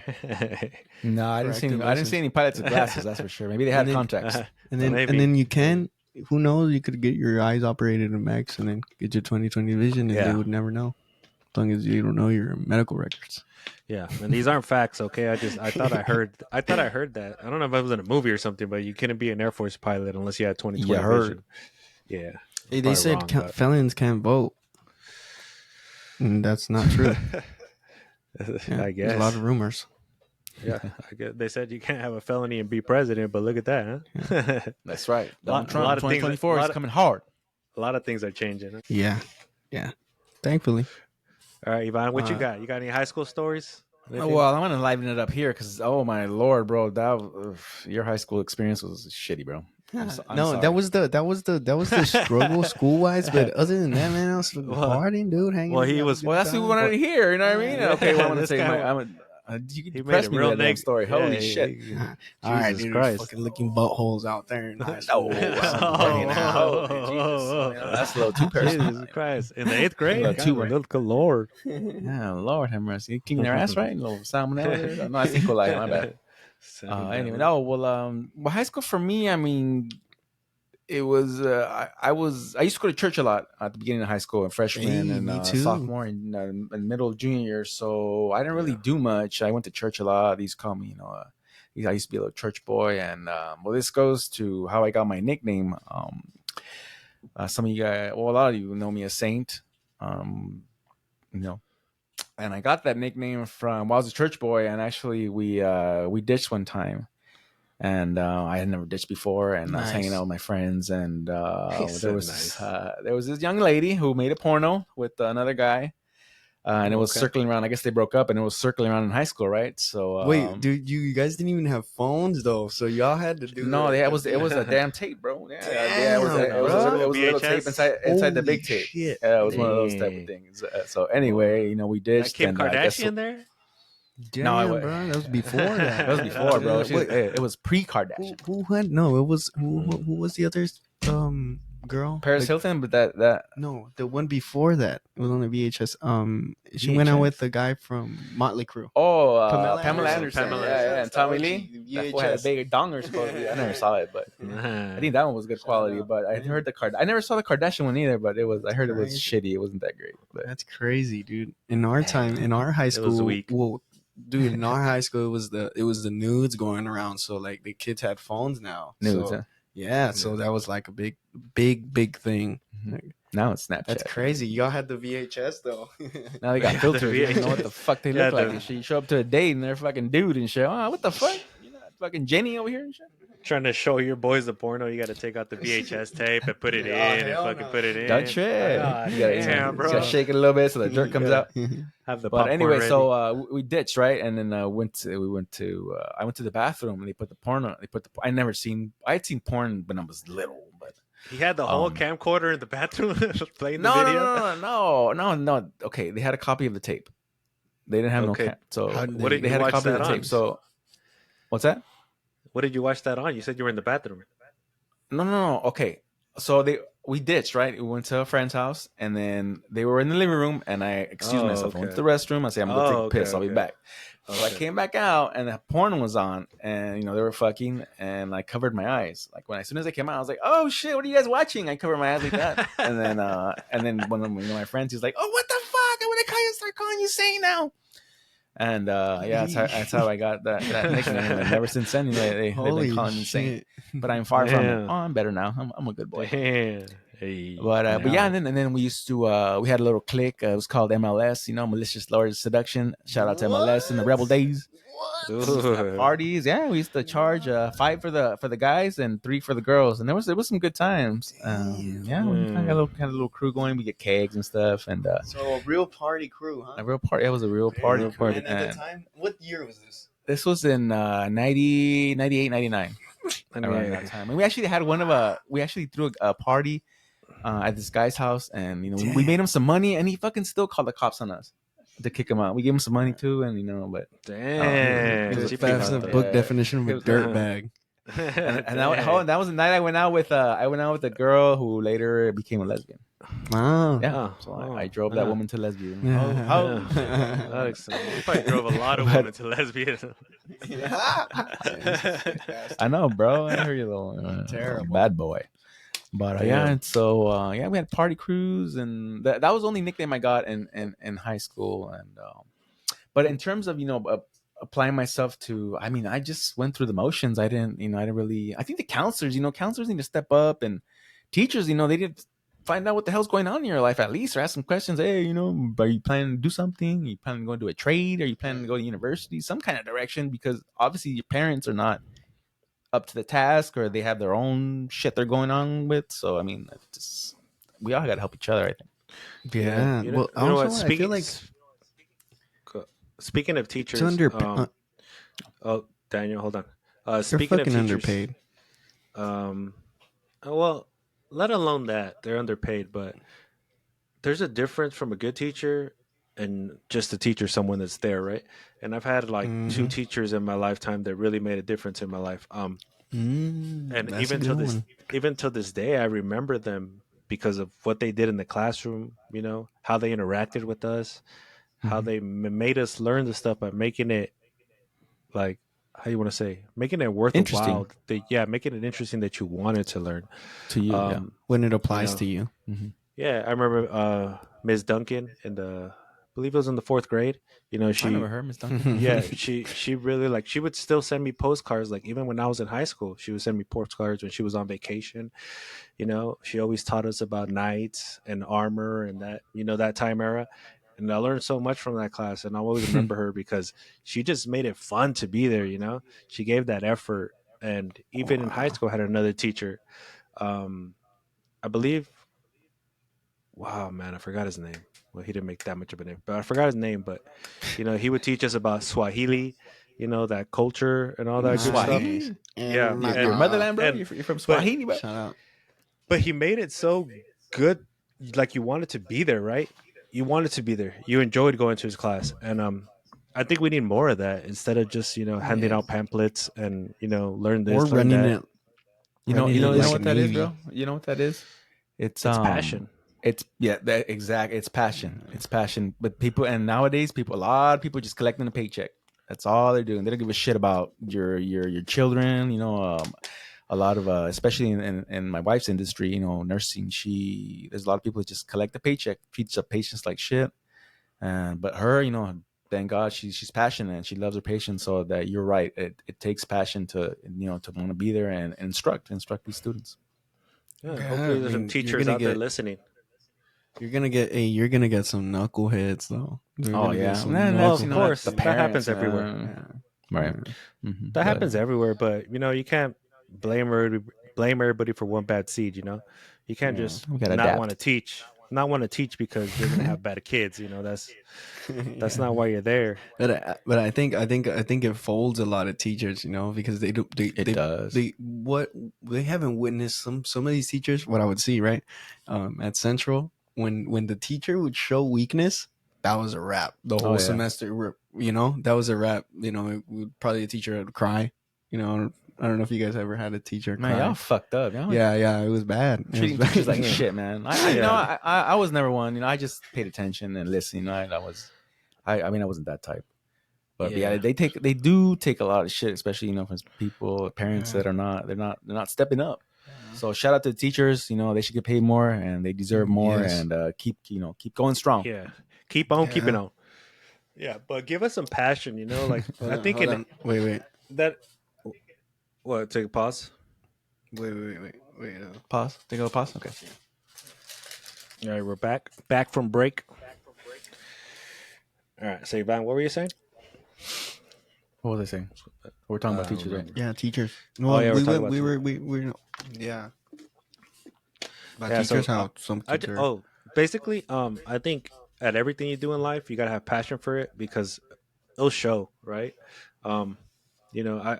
No, I didn't see any. Corrective I didn't see license. any pilots with glasses. That's for sure. Maybe they had And then- contacts. And Well, then maybe. you can, who knows, you could get your eyes operated in Max and then get your 20/20 vision, and they Yeah. would never know, as long as you don't know your medical records. Yeah, and these aren't facts, okay? I thought I heard that. I don't know if it was in a movie or something, but you couldn't be an Air Force pilot unless you had 20/20 Yeah, heard. vision. Yeah. Hey, they Probably said wrong, but- felons can't vote, and that's not true. Yeah, I there's guess. a lot of rumors. Yeah, I guess they said you can't have a felony and be president, but look at that, huh? That's right. Lot- Donald a Trump, lot of things- 2024 lot is of- coming hard. A lot of things are changing. Huh? Yeah. Thankfully. All right, Ivan, what you got? You got any high school stories? Anything? Well, I'm gonna liven it up here because oh my lord, bro, your high school experience was shitty, bro. I'm sorry. that was the struggle school wise. But other than that, man, I was partying, dude, hanging. well, he having a was- good Well, that's what we time. wanted to hear. You know what I mean? Yeah. Okay, well, I'm gonna This say guy- you He depressed made me a real with that damn neg- story. Yeah, Holy he- shit! All right, Jesus dude, Christ. fucking licking buttholes out there. In high school. No, Oh, that's a little too personal. Jesus Christ! In the 8th grade, Well, two, God, right? good Lord. Yeah, Lord have mercy. You kicking their ass, right? A little salmonella. No, that's E. coli. My bad. Anyway, no. Well, high school for me, I mean, it was. I used to go to church a lot at the beginning of high school, and freshman Hey, and me too. sophomore and middle junior year. So I didn't really do much. I went to church a lot. They used to call me, I used to be a little church boy, and well, this goes to how I got my nickname. Some of you guys, well, a lot of you know me as Saint. And I got that nickname from I was a church boy, and actually we ditched one time, and I had never ditched before, and I was hanging out with my friends, and there was this young lady who made a porno with another guy, and it was circling around. I guess they broke up, and it was circling around in high school, right? So Wait, dude, you guys didn't even have phones though, so y'all had to do. no, it was a damn tape, bro. Yeah, it was a little tape inside the big tape. Shit. Yeah, it was one of those type of things. So anyway, we ditched. Kim and, I guess- Kardashian there? Damn, No, bro, that was before that. It was before, bro. Wait, It was pre-Kardashian. who had no? It was who was the other girl? Paris Like, Hilton, but that No, the one before that. It was on the VHS. She went out VHS? with the guy from Motley Crue. Pamela Pamela Anderson. Anderson. Yeah, and Tommy Lee. The That fool had a VHS. big donger supposedly. I never saw it, but I think that one was good quality. But I heard I never saw the Kardashian one either, but I heard it was shitty. It wasn't that great. But That's crazy, dude. In our time, in our high school, weak. well, dude, in our high school, it was the nudes going around. So like the kids had phones now. nudes, So, huh? yeah, so that was like a big thing. Now it's Snapchat. That's crazy. Y'all had the VHS though. Now they got Yeah, filters. the You don't know what the VHS. fuck they Yeah, look like. the- And shit. You show up to a date and they're fucking dude and shit. Oh, what the fuck? You know, fucking Jenny over here and shit. Trying to show your boys the porno, you got to take out the VHS tape and put it in and hell fucking no. put it in. Don't shit. God You gotta, damn, you bro. gotta shake it a little bit so the dirt comes out. Have the But popcorn anyway, ready. so we ditched, right? And then I went to the bathroom and they put the porno. I had seen porn when I was little, but he had the whole camcorder in the bathroom playing the no, video. no. Okay, they had a copy of the tape. They didn't have Okay. no cap, so How did What did they you had a watch copy of that the on? tape. So what's that? What did you watch that on? You said you were in the bathroom. No. Okay, so we ditched, right? We went to a friend's house, and then they were in the living room, and I excused Oh, myself. I went to okay. the restroom. I said, I'm gonna take a Okay, piss. I'll be okay. back. So I Okay. came back out, and the porn was on, and they were fucking, and I covered my eyes. Like as soon as I came out, I was like, "Oh shit, what are you guys watching?" I covered my eyes like that, and then one of my friends, he's like, "Oh, what the fuck? I'm gonna start calling you Saint now." And yeah, that's how I got that nickname. And ever since then, they've been Holy calling me Saint. shit! But I'm far from it. Damn. Oh, I'm better now. I'm a good boy. Damn. Hey. But yeah, and then we used to we had a little clique. It was called MLS. Malicious Lord Seduction. Shout out to MLS in the Rebel days. Ooh. Parties, yeah, we used to charge 5 for the guys and 3 for the girls, and there was some good times. Yeah, we kind of had a little crew going. We get kegs and stuff, and So a real party crew, huh? a real party. It was a real party. Real party. And at the time, what year was this? This was in 90, 98, 99. Around that time. And we actually had we actually threw a party at this guy's house, and we made him some money, and he fucking still called the cops on us to kick him out. We gave him some money too, and but Damn. It was Cheap That's the out book Yeah. definition of It a was- dirt bag. and that was the night I went out with a girl who later became a lesbian. Wow. Yeah, Oh, so oh, I drove that yeah. woman to lesbian. Yeah. That exciting. You probably drove a lot of But- women to lesbian. I know, bro. I heard you, little Terrible. bad boy. But yeah, Damn. and so yeah, we had party crews, and that was the only nickname I got in high school. And but in terms of applying myself to, I just went through the motions. I didn't really. I think the counselors need to step up, and teachers, they need to find out what the hell's going on in your life at least, or ask some questions. Hey, are you planning to do something? Are you planning to go into a trade? Are you planning to go to university? Some kind of direction, because obviously your parents are not up to the task, or they have their own shit they're going on with. So we all got to help each other, I think. Yeah. You Well, know what? also, I feel like Speaking of teachers, it's under. oh, Daniel, hold on. They're Speaking of fucking teachers, underpaid. Well, let alone that they're underpaid, but there's a difference from a good teacher and just a teacher, someone that's there, right? And I've had like two Mhm. teachers in my lifetime that really made a difference in my life. And That's a even good till one. this day, I remember them because of what they did in the classroom. How they interacted with us, how they made us learn the stuff by making it like, how you want to say, making it worth a Interesting. while. Making it interesting that you wanted to learn. To you, When it applies know, to you. Yeah, I remember Ms. Duncan I believe it was in the 4th grade. I never She heard Miss Duncan. yeah, she really she would still send me postcards. Like even when I was in high school, she would send me postcards when she was on vacation. She always taught us about knights and armor and that time era. And I learned so much from that class, and I always remember her because she just made it fun to be there. She gave that effort. And even in high school, I had another teacher. I believe. Wow, man, I forgot his name. Well, he didn't make that much of a name, but I forgot his name. But he would teach us about Swahili, that culture and all that good stuff. Swahili? Yeah, my Your and- motherland, bro. and- You're from Swahili, bro. Shout out. But he made it so good, like you wanted to be there, right? You wanted to be there. You enjoyed going to his class, and I think we need more of that instead of just handing out pamphlets and learn this, Or learn running that. it. You know running it like what a that is, Navy. bro. You know what that is? It's passion. It's It's passion. It's passion. But nowadays, a lot of people just collecting a paycheck. That's all they're doing. They don't give a shit about your children. A lot of especially in my wife's industry, nursing. There's a lot of people that just collect a paycheck, treats the patients like shit. But her, thank God she's passionate and she loves her patients. So that you're right. It takes passion to to want to be there and instruct these students. Yeah, Yeah, hopefully, I there's some mean, teachers you're gonna out there get- listening. You're gonna get some knuckleheads though. You're Oh, gonna get yeah. some Nah, Well, that's, of knuckleheads. course, the that happens parents, everywhere. Yeah. Right. Yeah. Mhm. That But- happens everywhere, but you can't blame everybody for one bad seed. You can't Yeah, just we gotta not adapt. want to teach because you're gonna have bad kids. That's not why you're there. But I think it folds a lot of teachers, because they do It does. they haven't witnessed some of these teachers. What I would see right at Central when the teacher would show weakness, that was a wrap. The whole yeah. semester, that was a wrap. Probably the teacher would cry, I don't know if you guys ever had a teacher Man, cry. y'all fucked up. Y'all Yeah, it was bad. It treating was teachers bad. like shit, man. You know, I was never one. You know, I just paid attention and listened. You know, I mean, I wasn't that type. But yeah, they do take a lot of shit, especially, you know, from people, parents Yeah. that they're not stepping up. So shout out to the teachers. You know, they should get paid more and they deserve more. Yes. And keep going strong. Yeah, keep on keeping Yeah. on. Yeah, but give us some passion, you know. Like I think Hold in on. Wait. that. What? Take a pause. Wait. Pause. Take a pause. Okay. All right, we're back from break. All right, so Ivan, what were you saying? What was I saying? We're talking about I don't teachers, right? remember. Yeah, teachers. Oh, yeah, we're talking about we yeah. About Yeah, teachers, so, how some I kids are. basically, I think at everything you do in life, you gotta have passion for it because it'll show, right? Um, you know,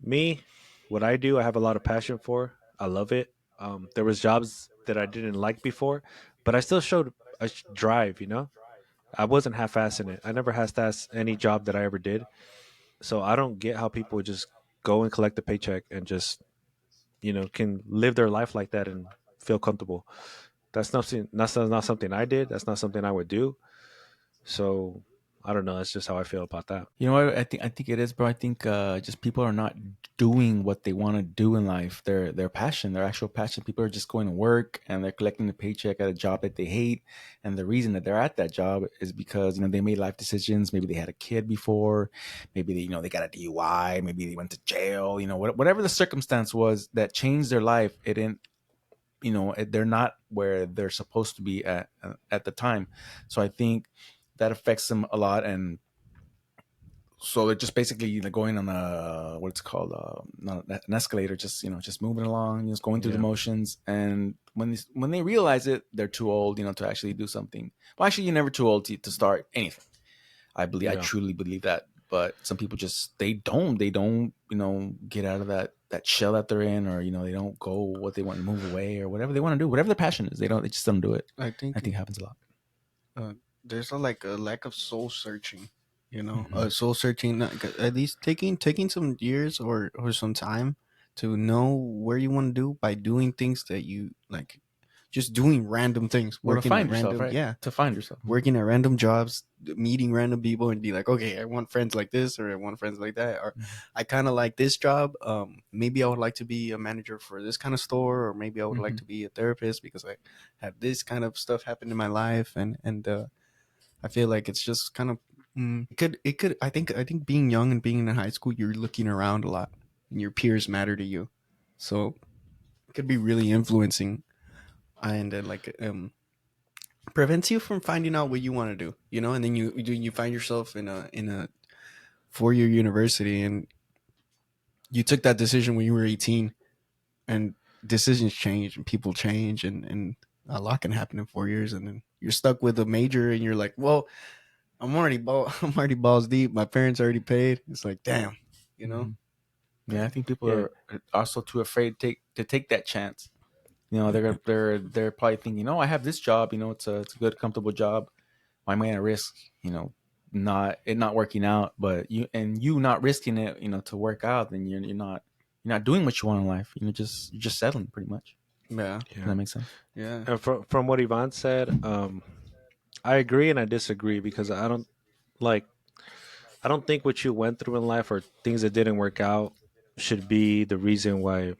me, what I do, I have a lot of passion for. I love it. There was jobs that I didn't like before, but I still showed a drive. You know, I wasn't half-assed in it. I never half-assed any job that I ever did. So I don't get how people just go and collect a paycheck and just, can live their life like that and feel comfortable. That's not something I did. That's not something I would do. So I don't know. That's just how I feel about that. You know what? I think it is, bro. I think just people are not doing what they want to do in life. Their passion, their actual passion. People are just going to work and they're collecting a paycheck at a job that they hate. And the reason that they're at that job is because they made life decisions. Maybe they had a kid before. Maybe they got a DUI. Maybe they went to jail. Whatever the circumstance was that changed their life, it didn't. They're not where they're supposed to be at the time. So I think that affects them a lot. And so they're just basically going on what's called not an escalator, just moving along, just going through the Yeah. motions. And when they realize it, they're too old, to actually do something. Well, actually, you're never too old to start anything. I Yeah. truly believe that. But some people just they don't get out of that shell that they're in, or they don't go what they want to move away, or whatever they want to do, whatever their passion is. They just don't do it. I think I think it happens a lot. there's a lack of soul searching. Mhm. Soul searching. At least taking some years or some time to know where you want to do by doing things that you like. Just doing random things, Or to working find at yourself, random, right? yeah, To find yourself. working at random jobs, meeting random people, and be like, okay, I want friends like this, or I want friends like that, or I kind of like this job. Maybe I would like to be a manager for this kind of store, or maybe I would like Mhm. to be a therapist because I had this kind of stuff happen in my life, and I feel like it's just kind of it could. I think being young and being in high school, you're looking around a lot, and your peers matter to you, so it could be really influencing, and prevents you from finding out what you want to do, and then you find yourself in a 4-year university, and you took that decision when you were 18, and decisions change and people change, and a lot can happen in 4 years, and then you're stuck with a major, and you're like, well, I'm already balls deep, my parents already paid. It's like, damn, Mhm. Yeah, I think people Yeah. are also too afraid to take that chance. They're probably thinking, I have this job. It's a good, comfortable job. Why am I gonna risk, not working out? But you not risking it, to work out, then you're not doing what you want in life. You're just settling, pretty much. Yeah, Does that make sense? yeah. And from what Ivan said, I agree and I disagree because I don't think what you went through in life or things that didn't work out should be the reason why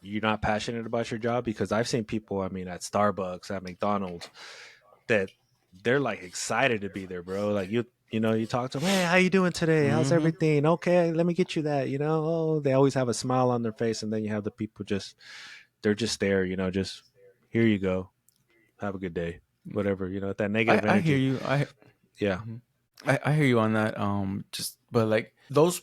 you're not passionate about your job. Because I've seen people, I mean, at Starbucks, at McDonald's, that they're like excited to be there, bro. Like you talk to them, hey, how you doing today? How's Mhm. everything? Okay, let me get you that. Oh, they always have a smile on their face, and then you have the people they're just there, just here you go, have a good day, whatever, that negative I hear energy. you. Yeah, I hear you on that. But like those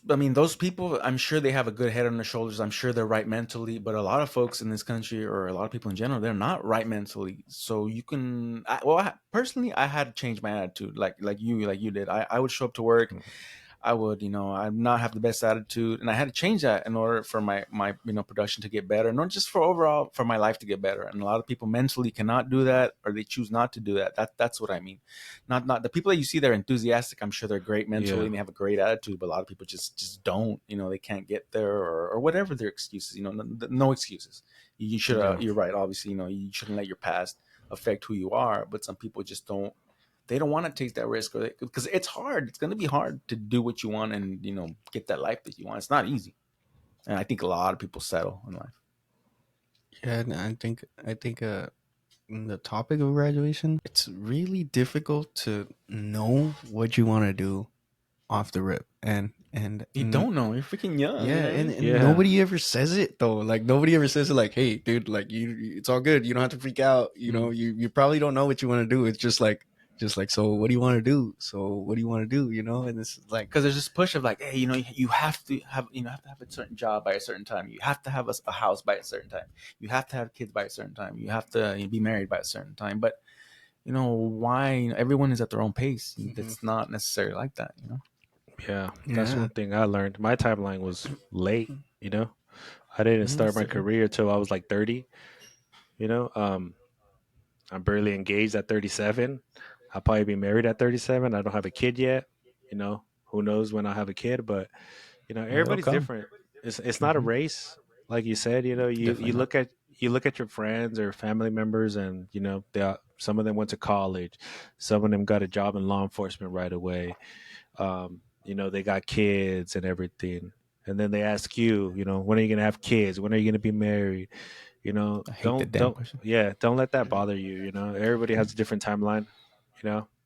people, I'm sure they have a good head on their shoulders. I'm sure they're right mentally. But a lot of folks in this country, or a lot of people in general, they're not right mentally. So you personally, I had to change my attitude, like you did. I would show up to work. I would, I'd not have the best attitude, and I had to change that in order for my production to get better, not just for overall for my life to get better. And a lot of people mentally cannot do that, or they choose not to do that. That's what I mean. Not the people that you see they're enthusiastic. I'm sure they're great mentally Yeah. and they have a great attitude, but a lot of people just don't. They can't get there, or whatever their excuses. No excuses. You should. Yeah. You're right. Obviously, you shouldn't let your past affect who you are. But some people just don't. They don't want to take that risk, because it's hard. It's going to be hard to do what you want and get that life that you want. It's not easy, and I think a lot of people settle in life. Yeah, and I think in the topic of graduation, it's really difficult to know what you want to do off the rip, and You don't know. You're freaking young. Yeah, man. and Yeah. nobody ever says it though. Like nobody ever says it. Like, hey, dude, like it's all good. You don't have to freak out. You probably don't know what you want to do. It's just like, so what do you want to do? So what do you want to do? And it's like, Because there's this push of like, hey, you have to have a certain job by a certain time. You have to have a house by a certain time. You have to have kids by a certain time. You have to be married by a certain time. But why? Everyone is at their own pace. It's not necessarily like that. Yeah, that's Yeah. one thing I learned. My timeline was late. I didn't start my same. career till I was like 30. I'm barely engaged at 37. I'll probably be married at 37. I don't have a kid yet. Who knows when I'll have a kid, but everybody's come. different. It's not a race, like you said. You Definitely you look at your friends or family members, and some of them went to college, some of them got a job in law enforcement right away. They got kids and everything, and then they ask you, when are you gonna have kids? When are you gonna be married? I hate that damn question. Don't let that bother you. Everybody has a different timeline.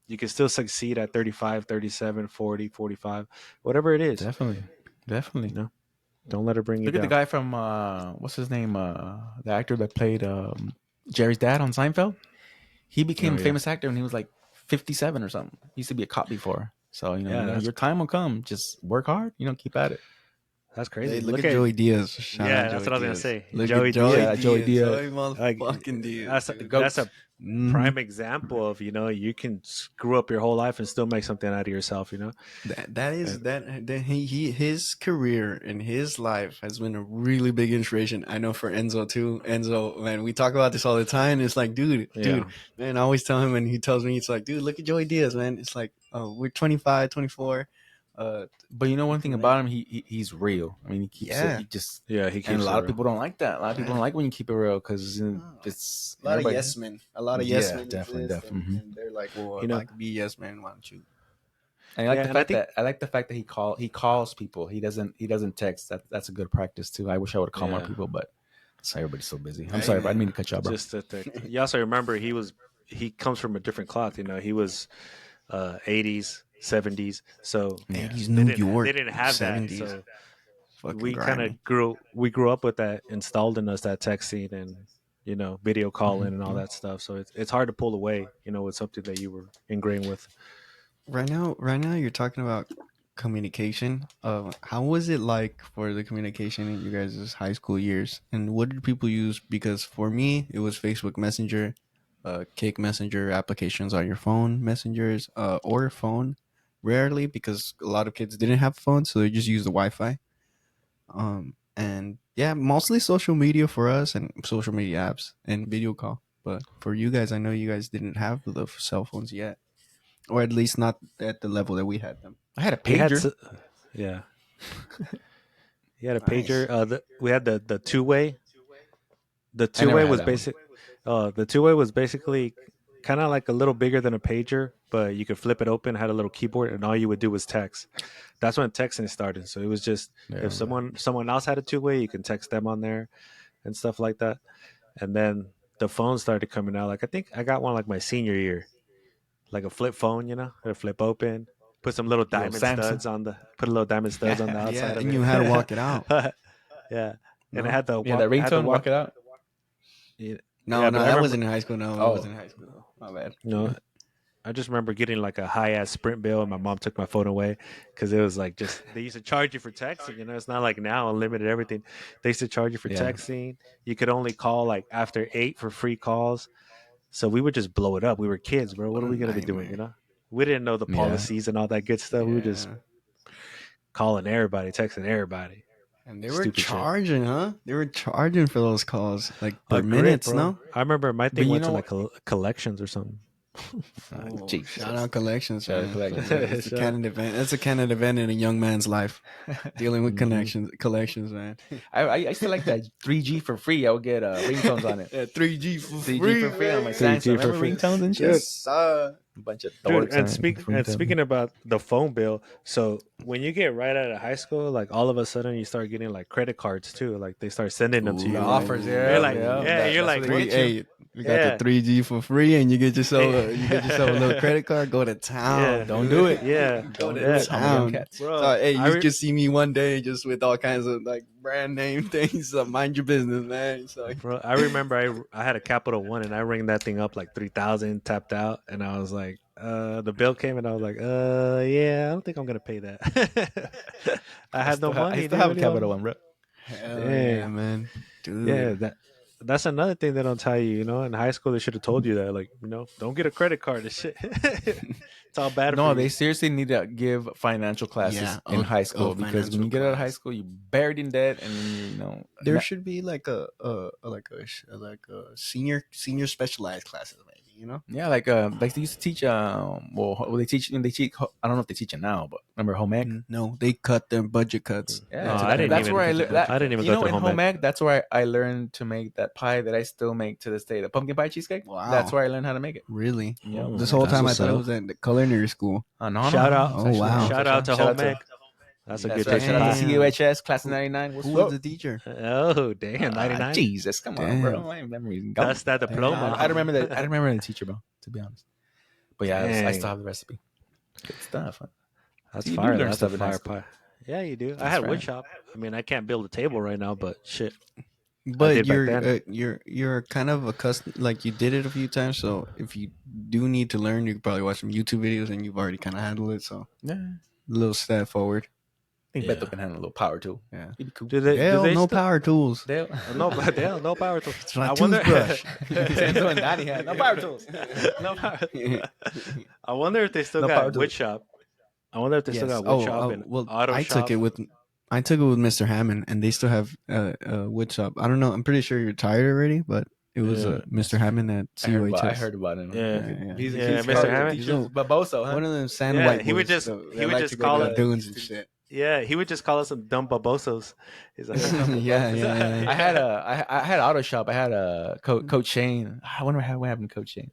You can still succeed at 35, 37, 40, 45, whatever it is. Definitely. Don't let it bring you Look down. at the guy from what's his name? The actor that played Jerry's dad on Seinfeld. He became Oh, a yeah. famous actor when he was like 57 or something. He used to be a cop before. So that's- your time will come. Just work hard. Keep at it. That's crazy. Hey, look at Joey Diaz. Shout Yeah, out that's Joey what I was gonna Diaz. say. Look Joey at Joey Diaz. Diaz. Joey Diaz. Joey Like, motherfucking Diaz. that's dude. that's a Mhm. prime example of you can screw up your whole life and still make something out of yourself. That is that he his career and his life has been a really big inspiration. I know for Enzo too. Enzo, man, we talk about this all the time. It's like, dude, man, I always tell him, and he tells me, it's like, dude, look at Joey Diaz, man. It's like, oh, we're 25, 24. But one thing about him, he's real. I mean, he keeps Yeah. it. He just Yeah, he keeps and a lot it of people don't like that. A lot of people don't like when you keep it real because it's a lot of everybody- yes men. A lot of Yeah, yes men. definitely, exist, definitely. And they're like, well, You if know- I could be a yes man, why don't you? And I like Yeah, the and I fact think- that he calls people. He doesn't text. That's a good practice too. I wish I would have called more Yeah. people, but everybody's so busy. I'm Hey, sorry, but I man. didn't mean to cut you off, bro. Just the thing. You also remember he comes from a different cloth. He was 80s, 70s. So 80s they New didn't- York. They didn't have 70s. that. So Fucking we kind grimy. of grew up with that installed in us, that texting and video calling and all that stuff. So it's hard to pull away, with something that you were ingrained with. Right now, you're talking about communication. How was it like for the communication in you guys' high school years? And what did people use? Because for me, it was Facebook Messenger, Kick Messenger applications on your phone, messengers, or phone. Rarely, because a lot of kids didn't have phones, so they just used the Wi-Fi. And yeah, mostly social media for us and social media apps and video call. But for you guys, I know you guys didn't have the cell phones yet, or at least not at the level that we had them. I had a We had pager. yeah. He had a Nice. pager. We had the two-way. The I never two-way had was that one. basic. The two-way was basically kind of like a little bigger than a pager, but you could flip it open, had a little keyboard, and all you would do was text. That's when texting started. So it was just Yeah. if someone else had a two-way, you can text them on there and stuff like that. And then the phones started coming out. Like I think I got one like my senior year, like a flip phone, it'd flip open, put some little diamond Samsung. studs on the outside Yeah, of and it. you had to walk it out. Yeah, and No? it had the Yeah, that it had the ringtone, walk it out. Yeah, No, yeah, no, but I that remember- wasn't in high school. No, that Oh. wasn't in high school. My bad. No, I just remember getting like a high ass Sprint bill, and my mom took my phone away because it was like just they used to charge you for texting. It's not like now unlimited everything. They used to charge you for Yeah. texting. You could only call like after 8 for free calls. So we would just blow it up. We were kids, bro. What What are a we gonna be doing? nightmare. We didn't know the Yeah. policies and all that good stuff. We were just Yeah. calling everybody, texting everybody. And they were Stupid shit. charging, huh? They were charging for those calls, like per Like, minutes, bro. no? I remember my But thing you went to know like collections or something. Oh, Jesus. shout out collections, Shout out man. collections. It's a Shout- canon event. That's a canon event in a young man's life. Dealing with Mhm. collections, man. I used to like that 3G for free. I would get ringtones on it. Yeah, 3G for 3G for free on my 3G Samsung. for Remember free. ringtones and shit? Yes, sir. A bunch of Dude, dorks. and ringtones. speaking about the phone bill, so when you get right out of high school, like all of a sudden you start getting like credit cards too. Like they start sending them to you. The Ooh, Like, offers, yeah. yeah. You're like, yeah, yeah, you're that's like, what they Three, get you. hey, we got Yeah. the 3G for free, and you get yourself a little credit card. Go to town. Yeah. Don't do it. Yeah. Don't do Yeah. it. I'm a young Town. cat. Bro, So, hey, I you re- just see me one day just with all kinds of like brand name things. So mind your business, man. So, Bro, I remember I had a Capital One and I rang that thing up like 3,000 tapped out, and I was like, the bill came and I was like, yeah, I don't think I'm gonna pay that. I had no money. I still dude. have a Capital One, bro. hell Dang. yeah, man. Dude. Yeah, that's another thing they don't tell you. You know, in high school they should have told you that, like, don't get a credit card and shit. It's all bad. No, for they you. seriously need to give financial classes Yeah, in high oh, school because when you get out of high school, you're buried in debt, and There should be like a senior specialized classes, maybe, you know? yeah, like they used to teach. They teach. I don't know if they teach it now, but remember home ec? No, they cut their budget cuts. Yeah, No, so I didn't that's even- where I learned. I didn't even you go know, through in home home ec, that's where I learned to make that pie that I still make to this day, the pumpkin pie cheesecake. Wow. That's where I learned how to make it. Really? Yeah, Oh, This whole that's time I what's thought it up. was at the culinary school. No, Shout no, out. it's Oh, actually- wow. Shout out to home ec. That's a That's good right. taste Shout of out to pie. Damn. CUHS class of '99. What's Who was up? the teacher? Oh damn, 99. Jesus, come on, bro. Damn. My memory's gone. That's that diploma. I remember that. I remember the teacher, bro. To be honest, but yeah, I Dang. still have the recipe. Good stuff. Huh? That's You do fire. learn That's a stuff in high fire school. pie. Yeah, you do. I That's had right. wood shop. I mean, I can't build a table right now, but shit. But did back then. you're kind of accustomed, like you did it a few times. So if you do need to learn, you can probably watch some YouTube videos, and you've already kind of handled it. So Yeah, a little step forward. I think Yeah. Beto can handle a little power too. Yeah. He'd be cool. Do they? Hell, do they no still- power tools. Dale. No, Dale, no power tools. It's my I wonder- toothbrush. Santo and Donnie had no power tools. no power. I wonder if they still No power got wood tools. shop. I wonder if they still Yes. got wood shop Oh, and well, auto I shop. took it with Mr. Hammond, and they still have wood shop. I don't know. I'm pretty sure you're tired already, but it was Yeah. Mr. Hammond at CUHS. I heard about him. Yeah. He's, Yeah, he's Mr. probably Hammond. teaches Barbosa, huh? One of them sand Yeah, white he would boys, just- so he they would like just to go call to the it- dunes and shit. Yeah, he would just call us some dumb babosos. He's like, Yeah. I had I had auto shop. I had a Coach Shane. I wonder what happened to Coach Shane.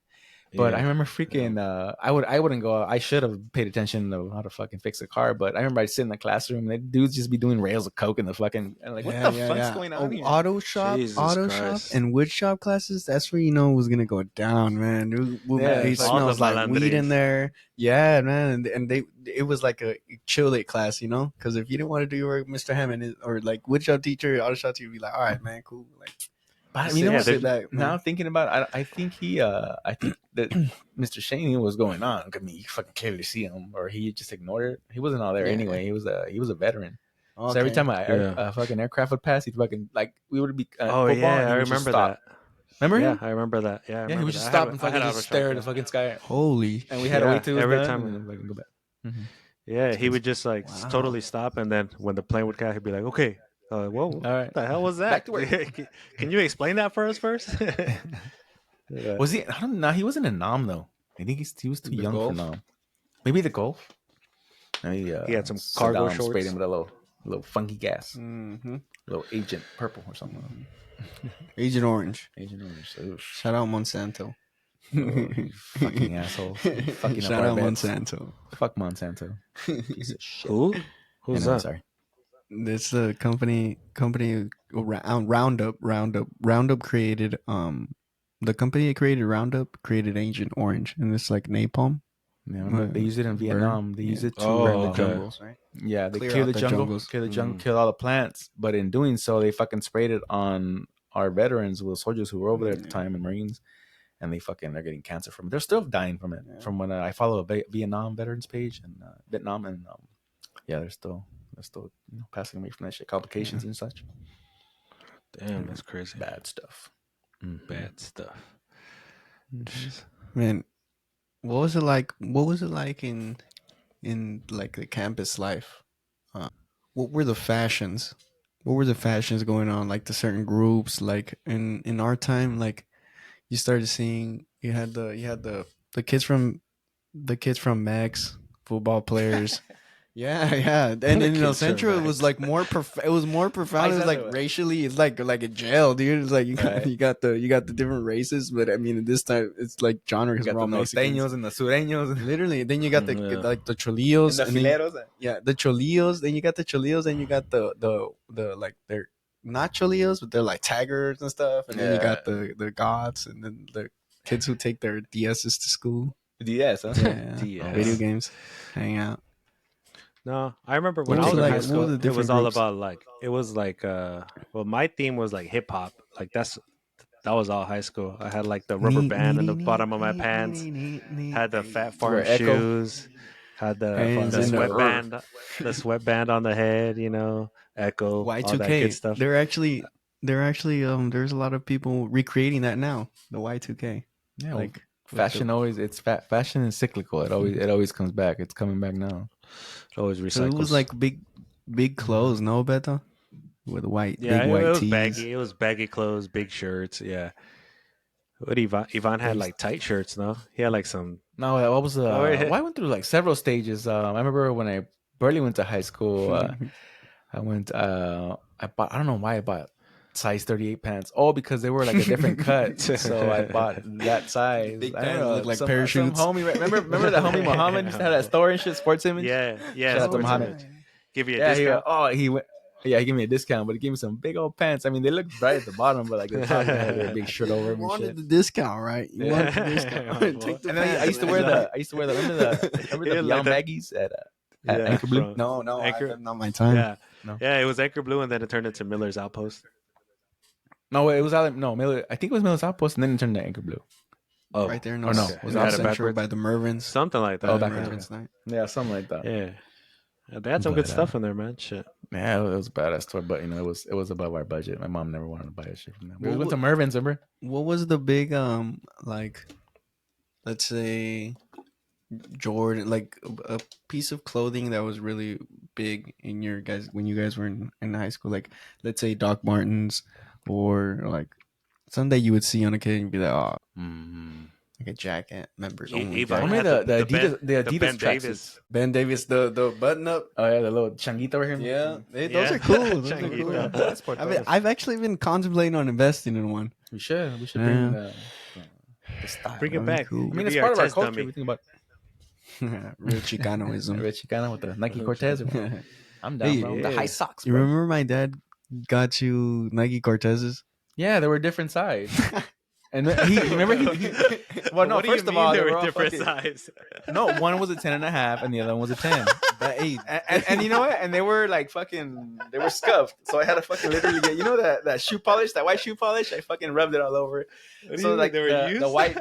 But Yeah. I remember freaking. I wouldn't go. I should have paid attention to how to fucking fix a car. But I remember I'd sit in the classroom. And the dudes just be doing rails of coke in the fucking. And like, what the fuck's going on here? Auto shop, Jesus auto Christ. shop, and wood shop classes. That's where you know it was gonna go down, man. Yeah, It all smells the like weed in malandrines. there. Yeah, man, and it was like a chill it class, you know, because if you didn't want to do your work, Mr. Hammond or like wood shop teacher, auto shop teacher, would be like, all right, man, cool. Like, But you you know know, what? sit back, Now man. thinking about it, I think I think that Mr. Shane knew what was going on. I mean, you fucking clearly see him, or he just ignored it. He wasn't all there Yeah. anyway. He was a veteran. Okay. So every time Yeah. a fucking aircraft would pass, he'd fucking like we would be. oh football, yeah, and he I would just remember stop. that. Remember Yeah, him? I remember that. Yeah, I Yeah, he remember would just that. stop I and had fucking auto just shop, stare at yeah. the fucking sky, Holy, and we had to Yeah, wait till it was every done, time- and then fucking go back. Yeah, he would just like Wow. totally stop, and then when the plane would catch, he'd be like, "Okay, whoa, what All right. the hell was that? Back to work. Can you explain that for us first?" Yeah. Was he? I don't know. He wasn't a nom though. I think he was too The young Gulf? for nom. Maybe the Gulf. Maybe He had some Saddam cargo sprayed shorts. him with a little funky gas, Mm-hmm. little Agent Purple or something. Agent Orange. Agent Orange. Oof. Shout out Monsanto. You fucking asshole. Fucking up Shout our out beds. Monsanto. Fuck Monsanto. Piece of shit. Who? Who's I know, that? Sorry. This company Roundup created the company that created Roundup created Agent Orange, and it's like napalm. Yeah, remember, they use it in Vietnam. They use it to Oh, burn the okay. jungles, right? yeah, they Clear clear out the the jungle, jungles. clear the jungle, Mm. kill all the plants. But in doing so, they fucking sprayed it on our veterans, the soldiers who were over there at the Yeah. time, and Marines, and they're getting cancer from it. They're still dying from it. Yeah. From when I follow a Vietnam veterans page and Vietnam, and yeah, they're still passing away from that shit, complications and such. Damn, that's crazy. Bad stuff. Bad stuff. Jeez. Man, what was it like? What was it like in like the campus life? what were the fashions? What were the fashions going on? Like the certain groups, like in our time, like you started seeing the kids from Mex, football players. Yeah, yeah. And in El Kids from Centro, it was Max. like it was more profound. It was like racially, it's like a jail, dude. It's like Right. you got the different races, but I mean, at this time, it's like genre You because got we're all the Mexicans. norteños and the sureños Literally, then you got the Yeah. like the cholillos, and the and then fileros. yeah, the cholillos. Then you got the cholillos, and you got the like they're not cholillos, but they're like taggers and stuff. And then you got the goths, and then the kids who take their DSs to school. DS, huh? Yeah, DS. video games, hang out. No, I remember when What I was was it in like? high What were school, the it different was all groups? about like it was like well, my theme was like hip hop. Like that was all high school. I had like the rubber band in the bottom of my pants, had the Fat Farm Wear Echo. shoes, had the Hands in the sweatband, the sweatband on the head. Echo, all that Y2K. good stuff. They're actually there's a lot of people recreating that now. The Y2K. Yeah, Like fashion always fashion is cyclical. It always comes back. It's coming back now. It always so it recycles. was like big clothes, no Beto? With yeah, big white it was tees. baggy. It was baggy clothes, big shirts. Yeah. What Ivan had like tight shirts. No, he had like some. No, what was Oh, yeah. well, I went through like several stages. I remember when I barely went to high school. I went. I bought. I don't know why I bought size 38 pants. Oh, because they were like a different cut. So I bought that size. Big I don't pants know, look like some parachutes. homie, remember that homie Muhammad used to have that store and shit, Sports Image. Yeah, yeah. Shout out to Sports Mohammed. Image. Give you a Yeah, discount. he went. Yeah, he gave me a discount, but he gave me some big old pants. I mean, they looked bright at the bottom, but like the top, they had their big shirt over You them and wanted shit. the discount, right? You wanted the discount. Take the And then I pants, used to man. wear the remember the Yeah, like Beyond the- baggies at Yeah, Anchor Blue. from- No, Anchor- not my time. Yeah, No. yeah. It was Anchor Blue, and then it turned into Miller's Outpost. No, it was Miller. I think it was Miller's Outpost, and then it turned to Anchor Blue. Oh, Right there in Or no, Los- was Los that Central backwards? by the Mervins. something like that. Oh, By the backwards. Mervins night. Yeah, something like that. Yeah. They had some good But, stuff in there, man. Shit. Yeah, it was a badass store, but it was above our budget. My mom never wanted to buy a shit from them. We What went to would- Mervin's, remember? What was the big like, let's say, Jordan, like a piece of clothing that was really big in your guys when you guys were in high school? Like, let's say Doc Martens, or like someday you would see on a kid and be like, oh, like a jacket members only. Ivan Remember had the Ben- Adidas the Ben Adidas Davis. tracksuits? Ben Davis, the button up. Oh yeah, the little changuito over here. Yeah, those Yeah. are cool. Those are Changuito. cool. Yeah, sport those. I've actually been contemplating on investing in one. We should Yeah. bring the style. Bring it That'd be back. cool. I You mean, it's be part of our test culture. dummy. We think about Real Chicanoism. Rich Chicano with the Nike Cortez. I'm down, Hey, bro. yeah. The high socks. You Bro. remember my dad got you Nike Cortezes? Yeah, they were different size. And he well, no, What do you first of mean all, they they were were all different fucking- size. No, one was a 10 and a half, and the other one was a 10. And you know what? And they were like fucking, they were scuffed. So I had to fucking literally get, that shoe polish, that white shoe polish. I fucking rubbed it all over. What do So you mean like they were the used? white,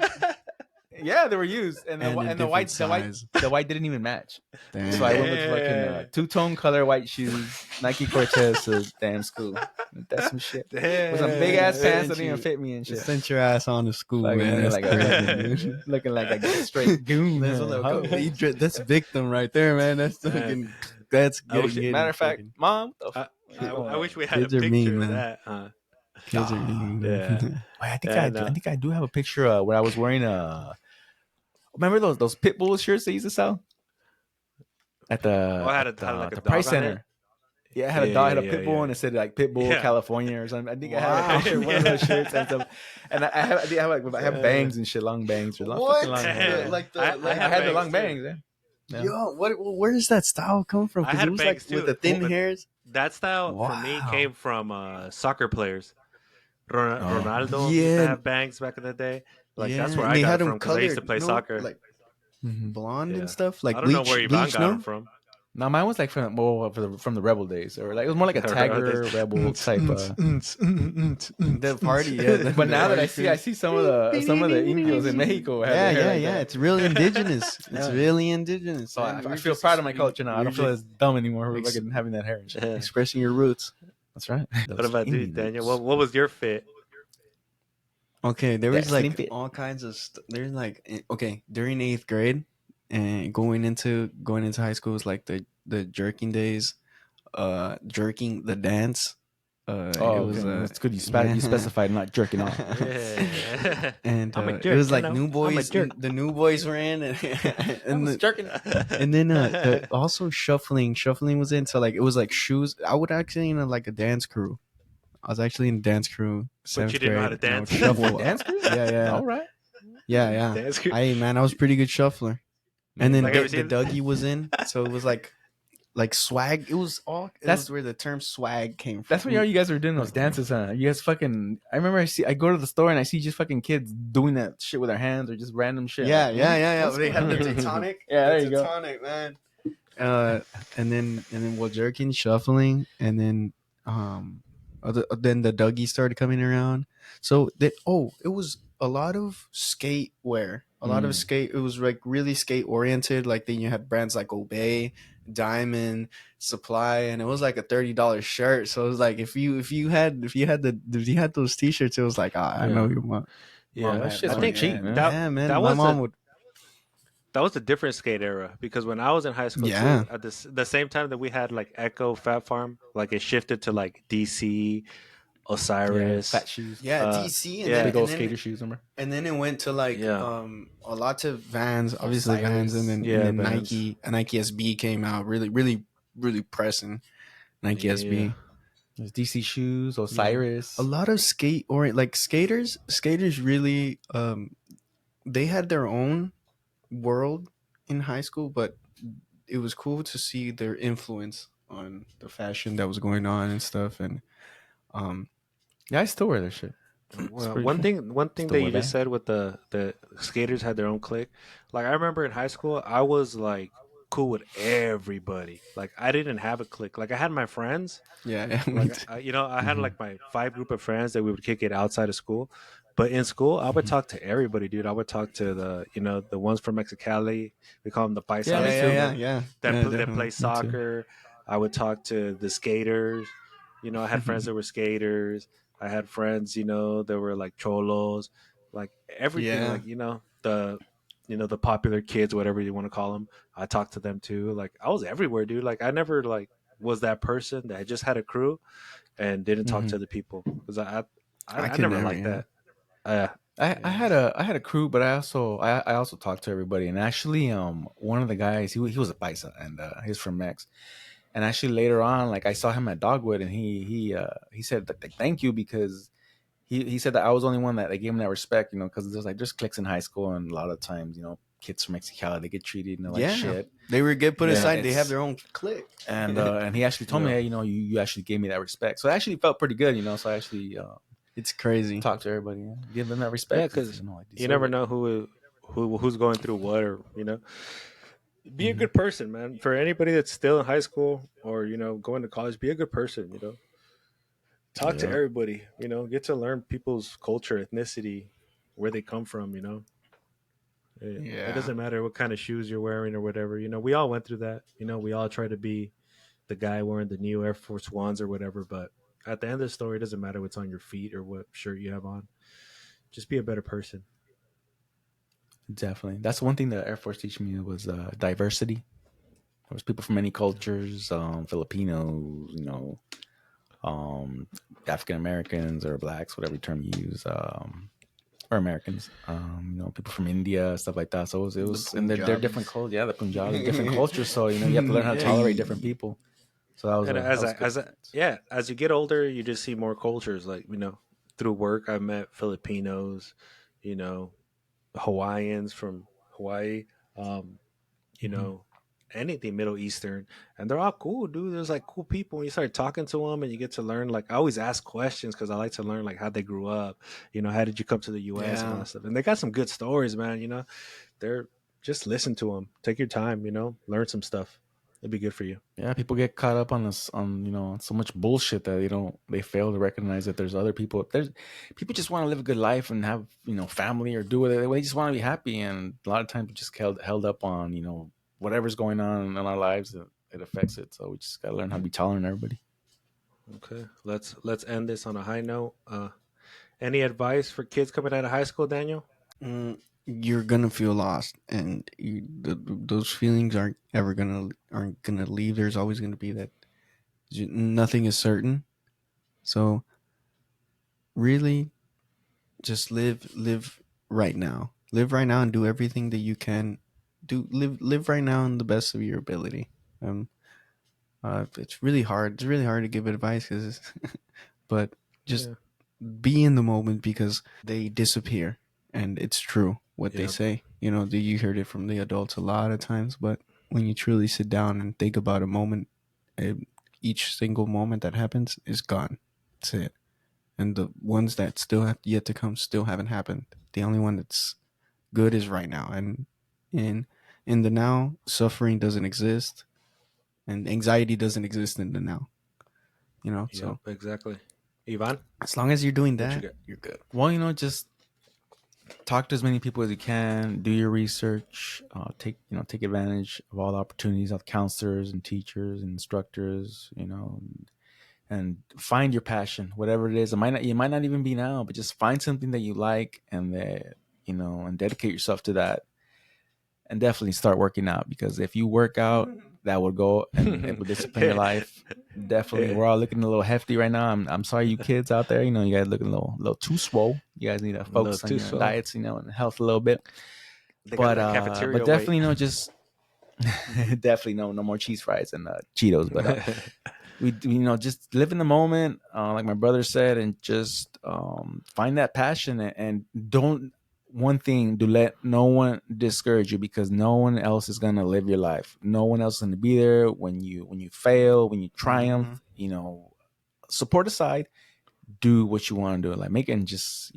yeah, they were used, and And a the different white, size. the white didn't even match. Damn. So I went with Yeah. fucking two-tone color white shoes, Nike Cortez to damn school. That's some shit. Damn. With some big ass pants that Sent didn't even you- fit me and shit. Sent your ass on to school, Like, man. That's like crazy, dude. looking like a straight goon. That's, Huh? that's victim right there, man. That's fucking. That's I wish- getting Matter of fact, fucking- mom, I wish we had Kids a are picture mean, of man. that. Huh? kids are mean. Yeah. I think Yeah, I no. think I do have a picture where I was wearing a. Remember those Pitbull shirts they used to sell at the I had at had like a the dog Price on it? Center. Yeah, I had a Yeah, dog, I had a yeah, Pitbull, yeah. and it said like Pitbull, Yeah. California or something. I think I had Wow. a picture of one of those shirts and stuff. And I have bangs and shit, long bangs, long, fucking long hair. Yeah. Like the, I I had had the long bangs, bangs. Yeah. Yo, where does that style come from? I 'Cause had it was bangs, like with too. the thin But- hairs. That style for me Wow. came from soccer players. Ronaldo used Yeah. to have bangs back in the day. Like that's where and I they got had it them from because I used to play colored, soccer. like Mhm. blonde Yeah. and stuff. Like I don't know bleach, where Ivan bleach, got no? them from. No, mine was like from the Rebel days, or like it was more like a The Tiger Rebel days. Rebel type. The party, yeah. But now that I see some of the Indios in Mexico. have Yeah, their hair yeah, like yeah. that. It's really indigenous. It's Yeah. really indigenous. So man. I We're feel just- proud of my culture now. I we're don't feel just as dumb anymore for Ex- fucking having that hair and shit. expressing your roots. That's right. What about you, Daniel? What was your fit? Okay, there That was like slim fit. all kinds of there's like okay, during 8th grade and going into high school was like the jerking days. jerking the dance. Oh, It was okay. That's good. You yeah. you specified not jerking off. Yeah. And I'm a it jerk. was like I'm new a boys. jerk. The new boys were in, and I and, was jerking. and then also shuffling was in. So like it was like shoes. I would actually in like a dance crew. I was actually in a dance crew, But you 7th didn't know how grade, to and I would dance. shuffle. Dance crew? Yeah. All right. Yeah. Dance. I was pretty good shuffler. And then Like, have you the seen- Dougie was in, so it was like swag. It was That's- where the term swag came from. That's when you guys were doing those dances, huh? You guys fucking. I remember I go to the store and I see just fucking kids doing that shit with their hands or just random shit. Yeah. Like, They had the Teutonic. Yeah, there the you go. Teutonic, man. And then well, jerking, shuffling, and then then the Dougie started coming around. So that it was a lot of skate wear, a lot of skate. It was like really skate oriented. Like then you had brands like Obey, Diamond, Supply, and it was like a $30 shirt. So it was like if you had those t-shirts, it was like I Yeah. know you want. Yeah, that shit's I think cheap, man. That, Yeah, man. that My was mom a, would. that was a different skate era because when I was in high school, Yeah. too, at the same time that we had like Echo, Fat Farm, like it shifted to like DC, Osiris. fat shoes. Yeah, Uh, DC, yeah. Big then, old and skater then, shoes, remember? and then it went to like Yeah. a lot of Vans, obviously Vans, and then, Yeah, and then Vans. Nike SB came out, really pressing Nike Yeah. SB. There's DC shoes, Osiris. A lot of skaters really they had their own world in high school, but it was cool to see their influence on the fashion that was going on and stuff. And Yeah, I still wear their shit. Well, pretty one cool. thing Still that wear you just that. said with the skaters had their own clique. Like I remember in high school, I was like cool with everybody. Like I didn't have a clique. Like I had my friends. yeah, Like I had Mhm. like my 5 group of friends that we would kick it outside of school. But in school, I would talk to everybody, dude. I would talk to the ones from Mexicali. We call them the Yeah, paisanos. me too. that yeah. that, Yeah, that definitely. play Me too. soccer. I would talk to the skaters. I had friends that were skaters. I had friends, that were like cholos, like everything, Yeah. like the popular kids, whatever you want to call them. I talked to them too. Like I was everywhere, dude. Like I never like was that person that just had a crew and didn't talk to other people because I could never never, liked yeah. that. I had a crew, but I also talked to everybody. And actually, one of the guys he was a paisa and he's from Mex. And actually later on, like I saw him at Dogwood, and he said that thank you because he said that I was the only one that gave him that respect, because there's cliques in high school, and a lot of times kids from Mexicali they get treated like Yeah. shit. They were get put Yeah, aside. They it's- have their own clique. And he actually told me, hey, you actually gave me that respect. So I actually felt pretty good, So I actually It's crazy. talked to everybody, give them that respect. Yeah, because I you deserve never it. know who's going through what, or be a good person, man. For anybody that's still in high school or going to college, be a good person. Talk to Yeah. everybody. Get to learn people's culture, ethnicity, where they come from. It doesn't matter what kind of shoes you're wearing or whatever. We all went through that. We all try to be the guy wearing the new Air Force Ones or whatever. But at the end of the story, it doesn't matter what's on your feet or what shirt you have on. Just be a better person. Definitely. That's one thing that Air Force teach me was diversity. There was people from many cultures, Filipinos, African Americans or blacks, whatever term you use, or Americans, people from India, stuff like that. So it was and they're Punjabis. different cultures. Yeah, the Punjabi, different cultures. So you have to learn how to Yeah. tolerate different people. So that was And that was good. as you get older, you just see more cultures. Like through work, I met Filipinos, Hawaiians from Hawaii, anything Middle Eastern, and they're all cool, dude. There's like cool people. When you start talking to them, and you get to learn. Like I always ask questions because I like to learn like how they grew up. How did you come to the U.S. and all Yeah. that stuff. And they got some good stories, man. They're just listen to them. Take your time. Learn some stuff. It'd be good for you. Yeah, people get caught up on this on so much bullshit that they fail to recognize that there's other people. There's people just want to live a good life and have family or do whatever. They just want to be happy, and a lot of times we just held up on whatever's going on in our lives. It affects it. So we just gotta learn how to be tolerant of everybody. Okay, let's end this on a high note. Any advice for kids coming out of high school, Daniel? You're gonna feel lost, and those feelings aren't gonna leave. There's always gonna be that Nothing is certain. So really, just live right now. Live right now and do everything that you can do. Live right now in the best of your ability. It's really hard. It's really hard to give advice, but just be in the moment, because they disappear, and it's true what they Yep. say. You heard it from the adults a lot of times, but when you truly sit down and think about a moment, each single moment that happens is gone. That's it. And the ones that still have yet to come still haven't happened. The only one that's good is right now, and in the now, suffering doesn't exist, and anxiety doesn't exist in the now. So Yep, exactly. Ivan, as long as you're doing what you that, got? you're good. Well, just talk to as many people as you can. Do your research. Take advantage of all the opportunities of counselors and teachers and instructors. And find your passion, whatever it is. It might not even be now, but just find something that you like, and and dedicate yourself to that. And definitely start working out, because if you work out, that would go and it would discipline your life. Definitely, we're all looking a little hefty right now. I'm sorry, you kids out there. You guys looking a little too swole. You guys need to focus on too your swole. diets, and health a little bit. They got that But cafeteria definitely, weight. just definitely no more cheese fries and Cheetos. But we just live in the moment, like my brother said, and just find that passion, and don't. One thing, do let no one discourage you, because no one else is gonna live your life. No one else is gonna be there when you fail, when you triumph. Support aside, do what you want to do. Like, make it, and just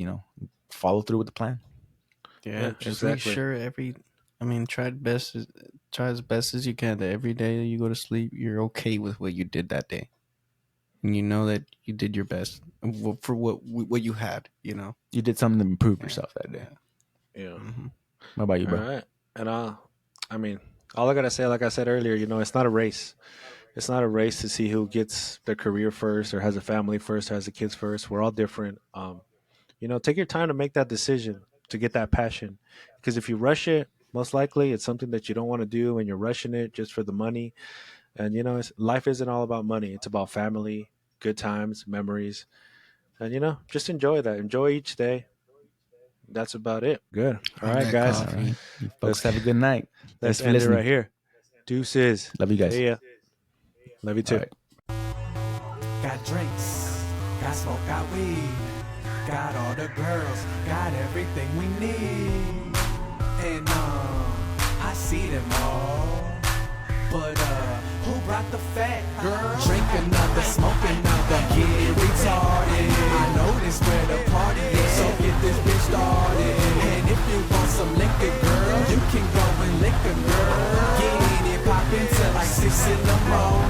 follow through with the plan. Yeah, just exactly. make sure try as best as you can that every day that you go to sleep, you're okay with what you did that day, and you know that you did your best for what you had. You did something to improve yourself that day. Yeah. What about you, bro? All right. And I mean, all I gotta say, like I said earlier, it's not a race. It's not a race to see who gets their career first, or has a family first, or has the kids first. We're all different. Take your time to make that decision, to get that passion, because if you rush it, most likely it's something that you don't want to do, and you're rushing it just for the money. And life isn't all about money. It's about family, good times, memories, and just enjoy that. Enjoy each day. That's about it. Good. All right, that guys. coffee. All right. You folks have a good night. Let's Thanks for end it listening. right here. Deuces. Love you guys. See ya. Love you too. All right. Got drinks, got smoke, got weed, got all the girls, got everything we need. And I see them all, but who brought the fat? Girl, drink another, smoke another, get retarded. I know this where the party is, so get this bitch started. And if you want some liquor, girl, you can go and lick a girl. Get it poppin' till like 6 in the morning.